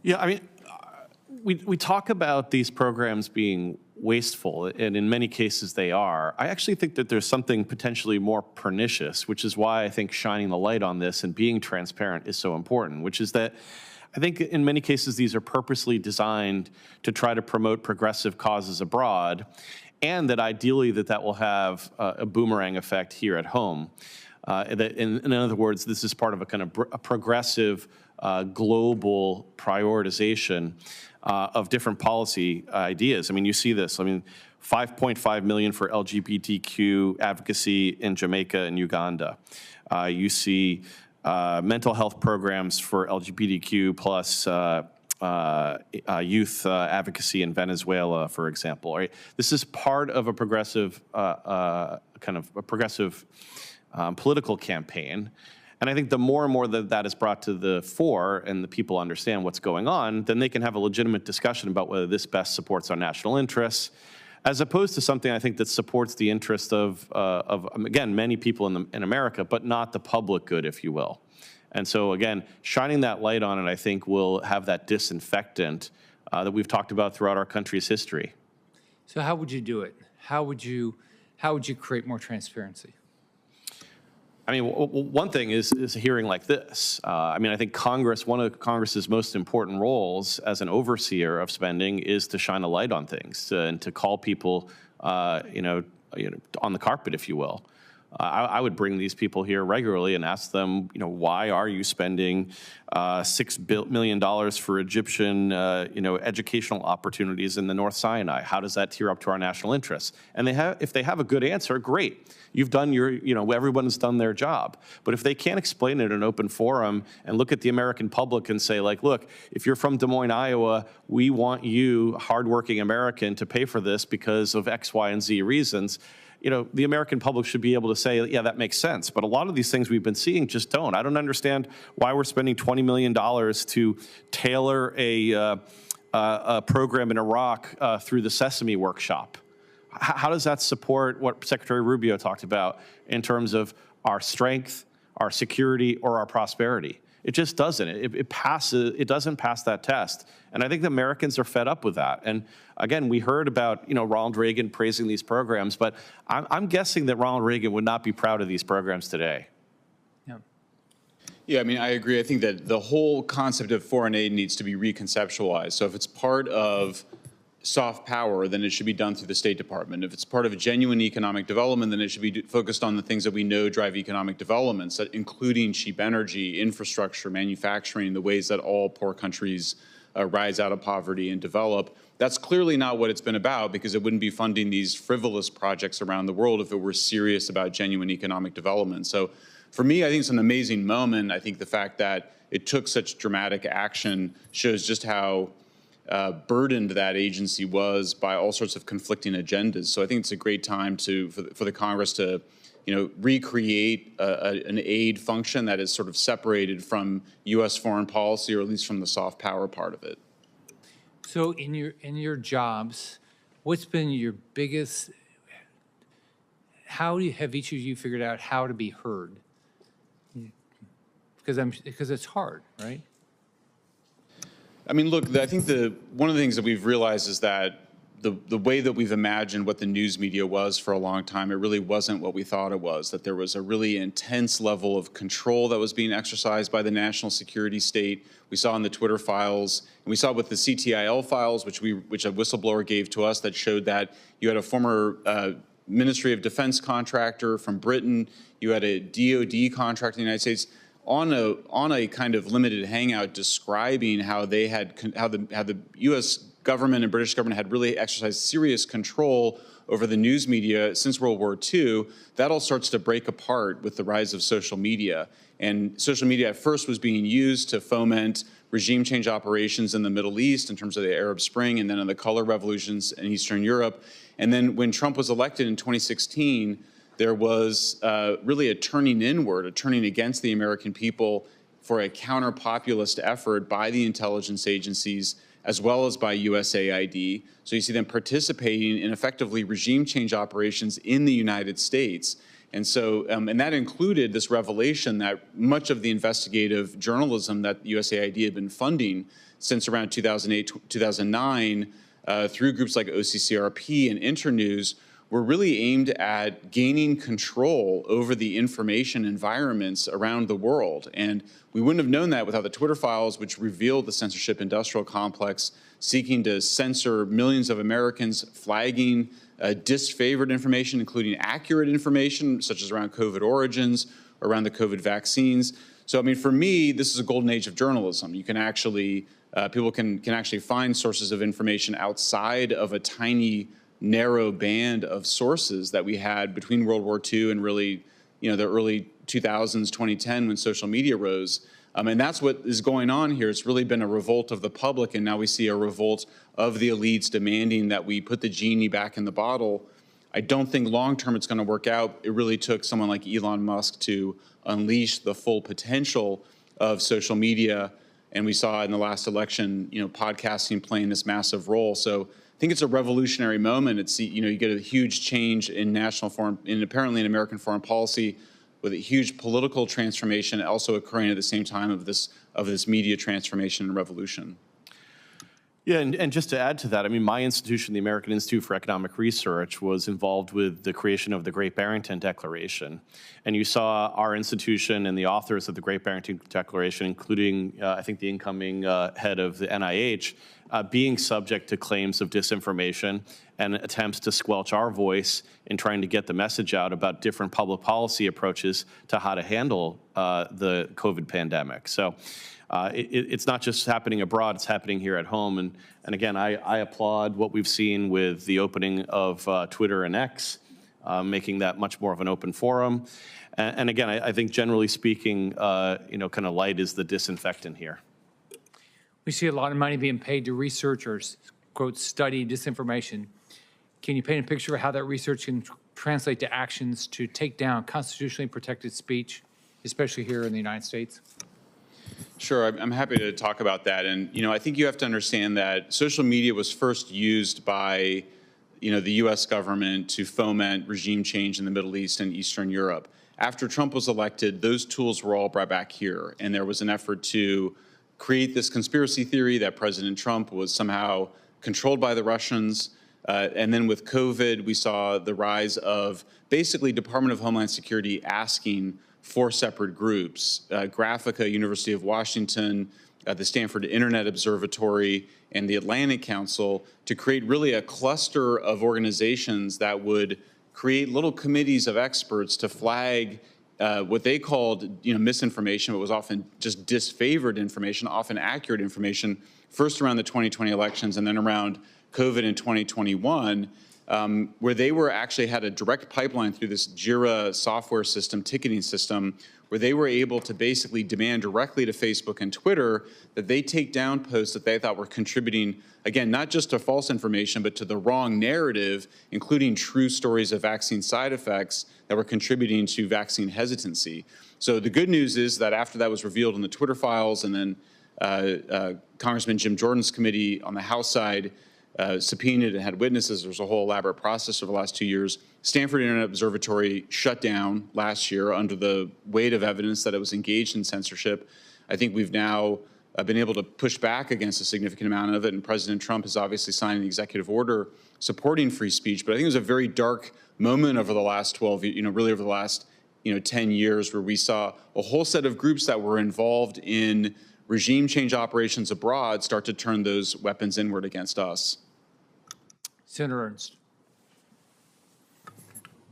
Yeah, I mean, we talk about these programs being wasteful, and in many cases they are. I actually think that there's something potentially more pernicious, which is why I think shining the light on this and being transparent is so important, which is that I think in many cases these are purposely designed to try to promote progressive causes abroad, and that ideally that will have a boomerang effect here at home. In other words, this is part of a kind of a progressive global prioritization of different policy ideas. I mean, you see this. I mean, $5.5 million for LGBTQ advocacy in Jamaica and Uganda. You see mental health programs for LGBTQ plus youth advocacy in Venezuela, for example. Right? This is part of a progressive, political campaign. And I think the more and more that is brought to the fore and the people understand what's going on, then they can have a legitimate discussion about whether this best supports our national interests, as opposed to something I think that supports the interest of again, many people in America, but not the public good, if you will. And so, again, shining that light on it, I think, will have that disinfectant that we've talked about throughout our country's history. So how would you do it? How would you create more transparency? I mean, one thing is a hearing like this. I mean, I think Congress, one of Congress's most important roles as an overseer of spending is to shine a light on things and to call people, on the carpet, if you will. I would bring these people here regularly and ask them, why are you spending $6 million for Egyptian, educational opportunities in the North Sinai? How does that tier up to our national interests? And if they have a good answer, great. You've done everyone's done their job. But if they can't explain it in an open forum and look at the American public and say, like, look, if you're from Des Moines, Iowa, we want you, hardworking American, to pay for this because of X, Y, and Z reasons. The American public should be able to say, yeah, that makes sense. But a lot of these things we've been seeing just don't. I don't understand why we're spending $20 million to tailor a program in Iraq through the Sesame Workshop. How does that support what Secretary Rubio talked about in terms of our strength, our security, or our prosperity? It just doesn't. It doesn't pass that test. And I think the Americans are fed up with that. And again, we heard about, Ronald Reagan praising these programs, but I'm guessing that Ronald Reagan would not be proud of these programs today. Yeah, I mean, I agree. I think that the whole concept of foreign aid needs to be reconceptualized. So if it's part of soft power, then it should be done through the State Department. If it's part of a genuine economic development, then it should be focused on the things that we know drive economic developments, including cheap energy, infrastructure, manufacturing, the ways that all poor countries rise out of poverty and develop. That's clearly not what it's been about, because it wouldn't be funding these frivolous projects around the world if it were serious about genuine economic development. So for me, I think it's an amazing moment. I think the fact that it took such dramatic action shows just how burdened that agency was by all sorts of conflicting agendas. So I think it's a great time for the Congress to, recreate an aid function that is sort of separated from U.S. foreign policy, or at least from the soft power part of it. So in your jobs, what's been your biggest? How have each of you figured out how to be heard? Because it's hard, right? I mean, look, I think one of the things that we've realized is that the way that we've imagined what the news media was for a long time, it really wasn't what we thought it was, that there was a really intense level of control that was being exercised by the national security state. We saw in the Twitter files, and we saw with the CTIL files, which a whistleblower gave to us, that showed that you had a former Ministry of Defense contractor from Britain, you had a DoD contractor in the United States, on a kind of limited hangout describing how the U.S. government and British government had really exercised serious control over the news media since World War II. That all starts to break apart with the rise of social media. And social media at first was being used to foment regime change operations in the Middle East in terms of the Arab Spring and then in the color revolutions in Eastern Europe. And then when Trump was elected in 2016, there was really a turning inward, a turning against the American people for a counter-populist effort by the intelligence agencies as well as by USAID. So you see them participating in effectively regime change operations in the United States. And so, and that included this revelation that much of the investigative journalism that USAID had been funding since around 2008, 2009, through groups like OCCRP and Internews, were really aimed at gaining control over the information environments around the world. And we wouldn't have known that without the Twitter files, which revealed the censorship industrial complex seeking to censor millions of Americans, flagging disfavored information, including accurate information, such as around COVID origins, around the COVID vaccines. So, I mean, for me, this is a golden age of journalism. You can actually, people can actually find sources of information outside of a tiny narrow band of sources that we had between World War II and really, the early 2000s, 2010, when social media rose. And that's what is going on here. It's really been a revolt of the public, and now we see a revolt of the elites demanding that we put the genie back in the bottle. I don't think long-term it's going to work out. It really took someone like Elon Musk to unleash the full potential of social media, and we saw in the last election, podcasting playing this massive role. So I think it's a revolutionary moment. It's, you get a huge change in apparently in American foreign policy, with a huge political transformation also occurring at the same time of this media transformation and revolution. Yeah, and just to add to that, I mean, my institution, the American Institute for Economic Research, was involved with the creation of the Great Barrington Declaration. And you saw our institution and the authors of the Great Barrington Declaration, including, I think, the incoming head of the NIH, being subject to claims of disinformation and attempts to squelch our voice in trying to get the message out about different public policy approaches to how to handle the COVID pandemic. So it's not just happening abroad, it's happening here at home. And again, I applaud what we've seen with the opening of Twitter and X, making that much more of an open forum. And again, I think generally speaking, kind of light is the disinfectant here. We see a lot of money being paid to researchers, quote, study disinformation. Can you paint a picture of how that research can translate to actions to take down constitutionally protected speech, especially here in the United States? Sure, I'm happy to talk about that. And, I think you have to understand that social media was first used by, the U.S. government to foment regime change in the Middle East and Eastern Europe. After Trump was elected, those tools were all brought back here. And there was an effort to create this conspiracy theory that President Trump was somehow controlled by the Russians. And then with COVID, we saw the rise of basically Department of Homeland Security asking for separate groups, Graphica, University of Washington, the Stanford Internet Observatory, and the Atlantic Council, to create really a cluster of organizations that would create little committees of experts to flag what they called, misinformation, but was often just disfavored information, often accurate information, first around the 2020 elections and then around COVID in 2021, where they had a direct pipeline through this JIRA software system, ticketing system, where they were able to basically demand directly to Facebook and Twitter that they take down posts that they thought were contributing, again, not just to false information, but to the wrong narrative, including true stories of vaccine side effects that were contributing to vaccine hesitancy. So the good news is that after that was revealed in the Twitter files, and then Congressman Jim Jordan's committee on the House side subpoenaed and had witnesses. There was a whole elaborate process over the last 2 years. Stanford Internet Observatory shut down last year under the weight of evidence that it was engaged in censorship. I think we've now been able to push back against a significant amount of it, and President Trump has obviously signed an executive order supporting free speech. But I think it was a very dark moment over the last 12, really over the last 10 years, where we saw a whole set of groups that were involved in regime change operations abroad start to turn those weapons inward against us. Senator Ernst.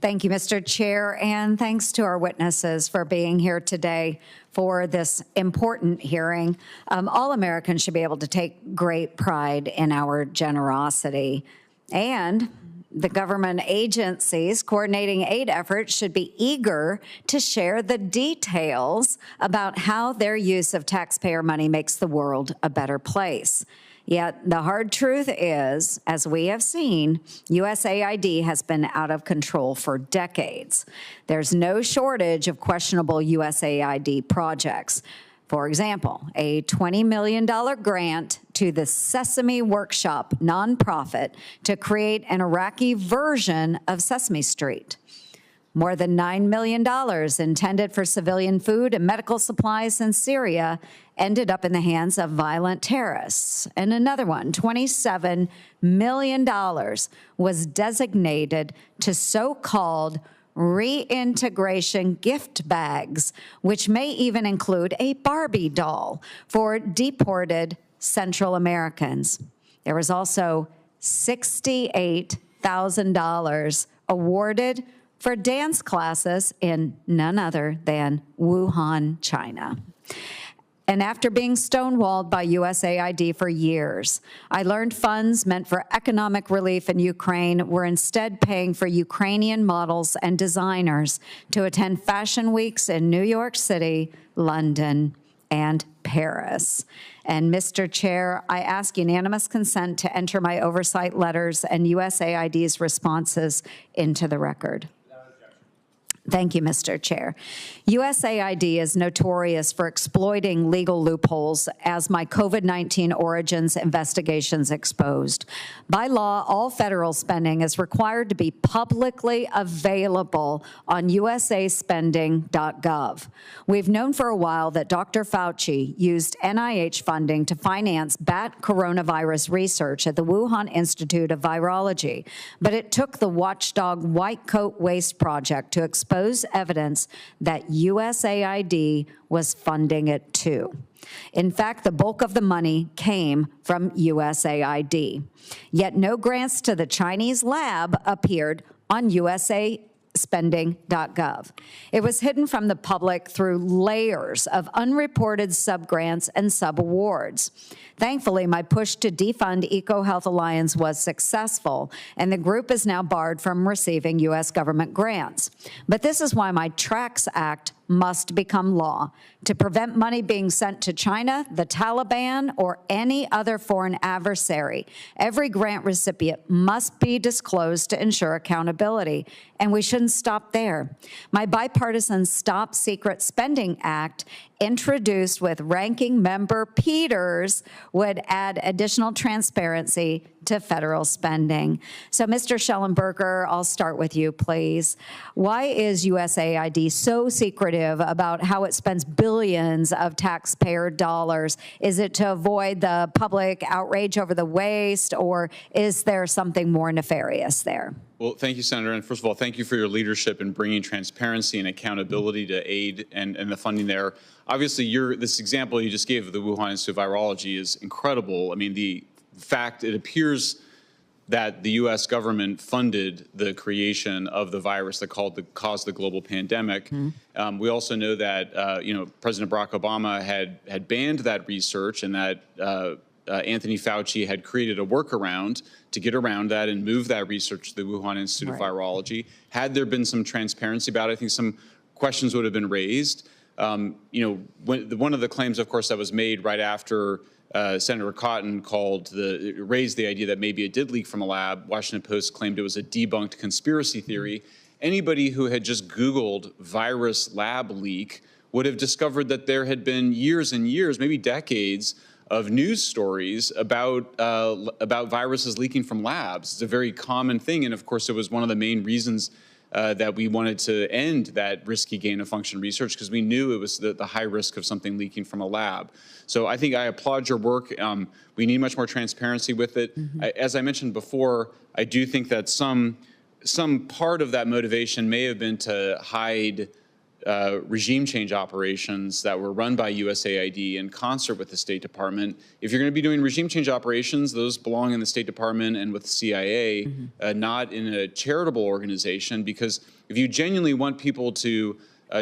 Thank you, Mr. Chair, and thanks to our witnesses for being here today for this important hearing. All Americans should be able to take great pride in our generosity, and the government agencies coordinating aid efforts should be eager to share the details about how their use of taxpayer money makes the world a better place. Yet the hard truth is, as we have seen, USAID has been out of control for decades. There's no shortage of questionable USAID projects. For example, a $20 million grant to the Sesame Workshop nonprofit to create an Iraqi version of Sesame Street. More than $9 million intended for civilian food and medical supplies in Syria ended up in the hands of violent terrorists. And another one, $27 million, was designated to so-called reintegration gift bags, which may even include a Barbie doll for deported Central Americans. There was also $68,000 awarded for dance classes in none other than Wuhan, China. And after being stonewalled by USAID for years, I learned funds meant for economic relief in Ukraine were instead paying for Ukrainian models and designers to attend fashion weeks in New York City, London, and Paris. And Mr. Chair, I ask unanimous consent to enter my oversight letters and USAID's responses into the record. Thank you, Mr. Chair. USAID is notorious for exploiting legal loopholes, as my COVID-19 origins investigations exposed. By law, all federal spending is required to be publicly available on usaspending.gov. We've known for a while that Dr. Fauci used NIH funding to finance bat coronavirus research at the Wuhan Institute of Virology, but it took the watchdog White Coat Waste Project to expose evidence that USAID was funding it too. In fact, the bulk of the money came from USAID. Yet no grants to the Chinese lab appeared on usaspending.gov. It was hidden from the public through layers of unreported subgrants and subawards. Thankfully, my push to defund EcoHealth Alliance was successful, and the group is now barred from receiving U.S. government grants. But this is why my TRACS Act must become law to prevent money being sent to China, the Taliban, or any other foreign adversary. Every grant recipient must be disclosed to ensure accountability, and we shouldn't stop there. My bipartisan Stop Secret Spending Act, introduced with Ranking Member Peters, would add additional transparency to federal spending. So, Mr. Shellenberger, I'll start with you, please. Why is USAID so secretive about how it spends billions of taxpayer dollars? Is it to avoid the public outrage over the waste, or is there something more nefarious there? Well, thank you, Senator. And first of all, thank you for your leadership in bringing transparency and accountability to aid and the funding there. Obviously, this example you just gave of the Wuhan Institute of Virology is incredible. I mean, the fact it appears that the U.S. government funded the creation of the virus that caused the global pandemic. Mm-hmm. We also know that President Barack Obama had banned that research, and that Anthony Fauci had created a workaround to get around that and move that research to the Wuhan Institute of Virology. Had there been some transparency about it, I think some questions would have been raised. One of the claims, of course, that was made right after Senator Cotton raised the idea that maybe it did leak from a lab. Washington Post claimed it was a debunked conspiracy theory. Anybody who had just Googled virus lab leak would have discovered that there had been years and years, maybe decades, of news stories about viruses leaking from labs. It's a very common thing, and of course, it was one of the main reasons that we wanted to end that risky gain-of-function research because we knew it was the high risk of something leaking from a lab. So I think I applaud your work. We need much more transparency with it. As I mentioned before, I do think that some part of that motivation may have been to hide regime change operations that were run by USAID in concert with the State Department. If you're going to be doing regime change operations, those belong in the State Department and with the CIA, not in a charitable organization, because if you genuinely want people to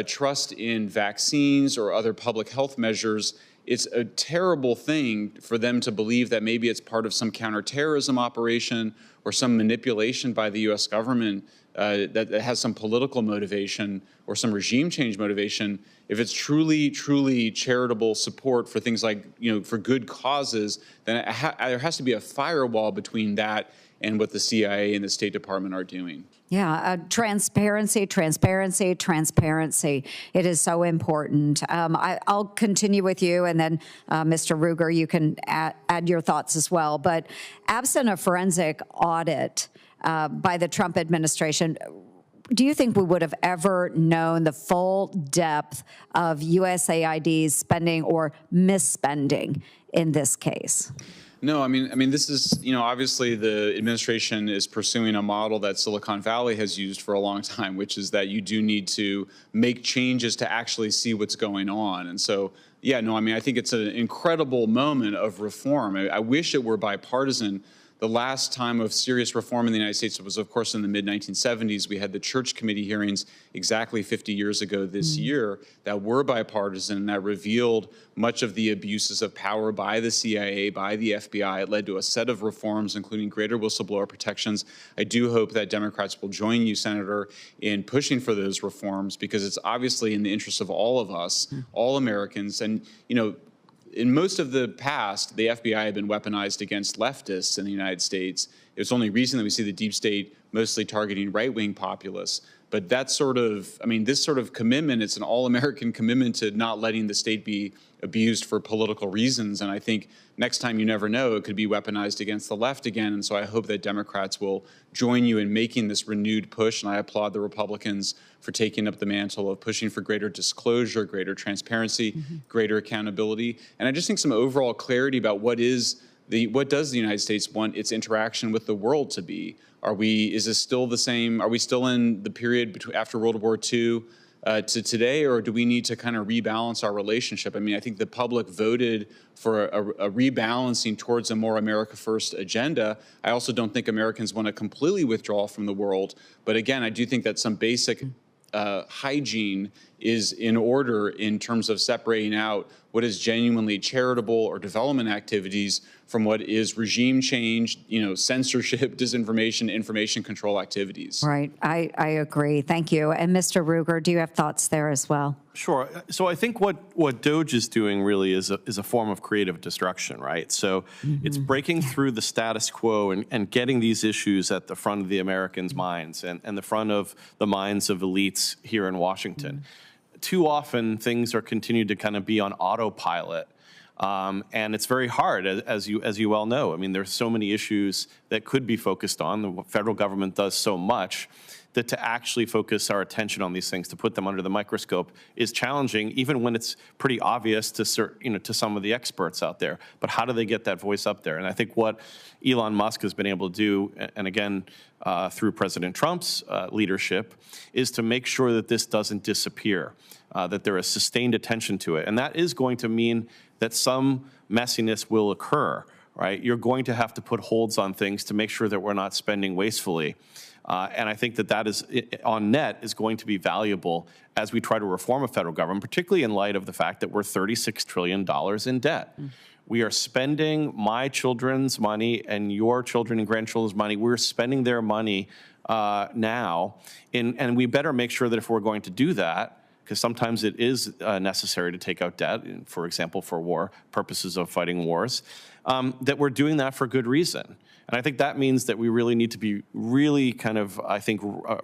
trust in vaccines or other public health measures, it's a terrible thing for them to believe that maybe it's part of some counterterrorism operation or some manipulation by the U.S. government that has some political motivation or some regime change motivation. If it's truly, truly charitable support for things like, for good causes, then there has to be a firewall between that and what the CIA and the State Department are doing. Yeah, transparency, transparency, transparency. It is so important. I'll continue with you, and then Mr. Ruger, you can add your thoughts as well. But absent a forensic audit by the Trump administration, do you think we would have ever known the full depth of USAID's spending or misspending in this case? No, I mean, this is, obviously the administration is pursuing a model that Silicon Valley has used for a long time, which is that you do need to make changes to actually see what's going on. And so, yeah, no, I mean, I think it's an incredible moment of reform. I wish it were bipartisan. The last time of serious reform in the United States was, of course, in the mid-1970s. We had the Church Committee hearings exactly 50 years ago this year that were bipartisan, that revealed much of the abuses of power by the CIA, by the FBI. It led to a set of reforms, including greater whistleblower protections. I do hope that Democrats will join you, Senator, in pushing for those reforms, because it's obviously in the interest of all of us, all Americans. And, in most of the past, the FBI had been weaponized against leftists in the United States. It's only recently we see the deep state mostly targeting right-wing populists. But that sort of, this sort of commitment, it's an all-American commitment to not letting the state be abused for political reasons. And I think next time, you never know, it could be weaponized against the left again. And so I hope that Democrats will join you in making this renewed push. And I applaud the Republicans for taking up the mantle of pushing for greater disclosure, greater transparency, greater accountability. And I just think some overall clarity about what does the United States want its interaction with the world to be? Is this still the same? Are we still in the period after World War II to today, or do we need to kind of rebalance our relationship? I mean, I think the public voted for a rebalancing towards a more America First agenda. I also don't think Americans want to completely withdraw from the world. But again, I do think that some basic hygiene is in order in terms of separating out what is genuinely charitable or development activities from what is regime change, censorship, disinformation, information control activities. Right. I agree. Thank you. And Mr. Ruger, do you have thoughts there as well? Sure. So I think what DOGE is doing really is a form of creative destruction, right? So it's breaking through the status quo and getting these issues at the front of the Americans' minds and the front of the minds of elites here in Washington. Too often, things are continued to kind of be on autopilot. And it's very hard, as you well know. I mean, there's so many issues that could be focused on. The federal government does so much that to actually focus our attention on these things, to put them under the microscope, is challenging, even when it's pretty obvious to some of the experts out there. But how do they get that voice up there? And I think what Elon Musk has been able to do, and again, through President Trump's leadership, is to make sure that this doesn't disappear, that there is sustained attention to it. And that is going to mean that some messiness will occur, right? You're going to have to put holds on things to make sure that we're not spending wastefully. And I think that is, on net, is going to be valuable as we try to reform a federal government, particularly in light of the fact that we're $36 trillion in debt. We are spending my children's money and your children and grandchildren's money. We're spending their money now, and we better make sure that if we're going to do that, because sometimes it is necessary to take out debt, for example, for war purposes of fighting wars, that we're doing that for good reason. And I think that means that we really need to be really kind of,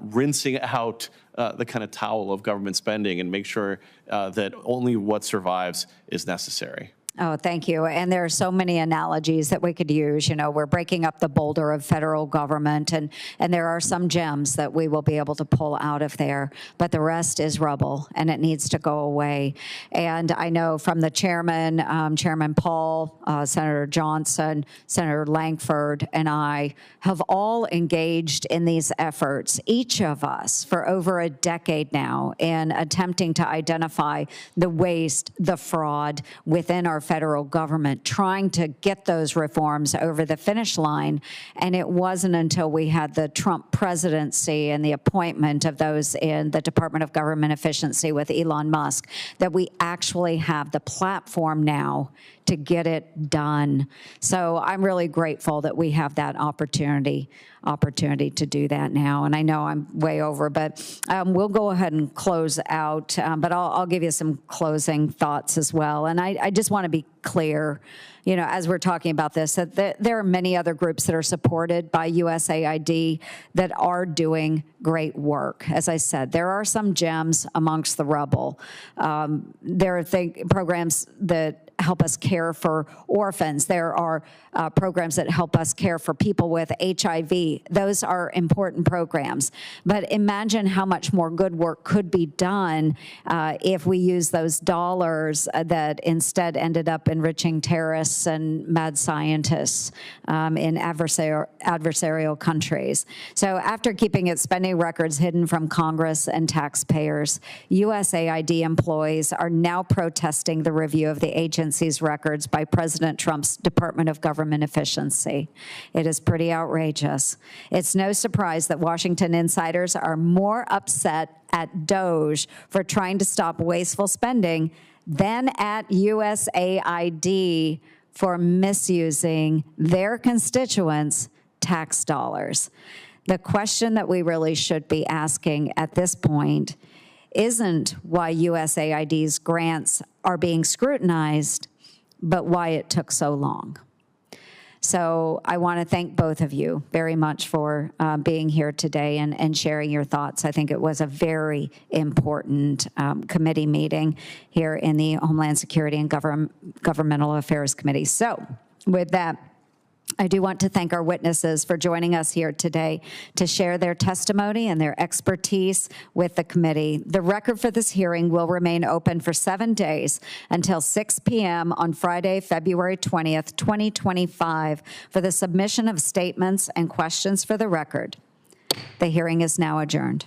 rinsing out the kind of towel of government spending and make sure that only what survives is necessary. Oh, thank you. And there are so many analogies that we could use. You know, we're breaking up the boulder of federal government, and there are some gems that we will be able to pull out of there, but the rest is rubble, and it needs to go away. And I know from the chairman, Chairman Paul, Senator Johnson, Senator Lankford, and I have all engaged in these efforts, each of us, for over a decade now, in attempting to identify the waste, the fraud within our federal government, trying to get those reforms over the finish line. And it wasn't until we had the Trump presidency and the appointment of those in the Department of Government Efficiency with Elon Musk that we actually have the platform now to get it done. So I'm really grateful that we have that opportunity to do that now. And I know I'm way over, but we'll go ahead and close out, but I'll give you some closing thoughts as well. And I just want to be clear, you know, as we're talking about this, that there are many other groups that are supported by USAID that are doing great work. As I said, there are some gems amongst the rubble. There are programs that help us care for orphans. There are programs that help us care for people with HIV. Those are important programs. But imagine how much more good work could be done if we use those dollars that instead ended up enriching terrorists and mad scientists in adversarial countries. So after keeping its spending records hidden from Congress and taxpayers, USAID employees are now protesting the review of the agency's records by President Trump's Department of Government Efficiency. It is pretty outrageous. It's no surprise that Washington insiders are more upset at DOGE for trying to stop wasteful spending than at USAID for misusing their constituents' tax dollars. The question that we really should be asking at this point isn't why USAID's grants are being scrutinized, but why it took so long. So I want to thank both of you very much for being here today and sharing your thoughts. I think it was a very important committee meeting here in the Homeland Security and Governmental Affairs Committee. So with that, I do want to thank our witnesses for joining us here today to share their testimony and their expertise with the committee. The record for this hearing will remain open for 7 days until 6 p.m. on Friday, February 20th, 2025, for the submission of statements and questions for the record. The hearing is now adjourned.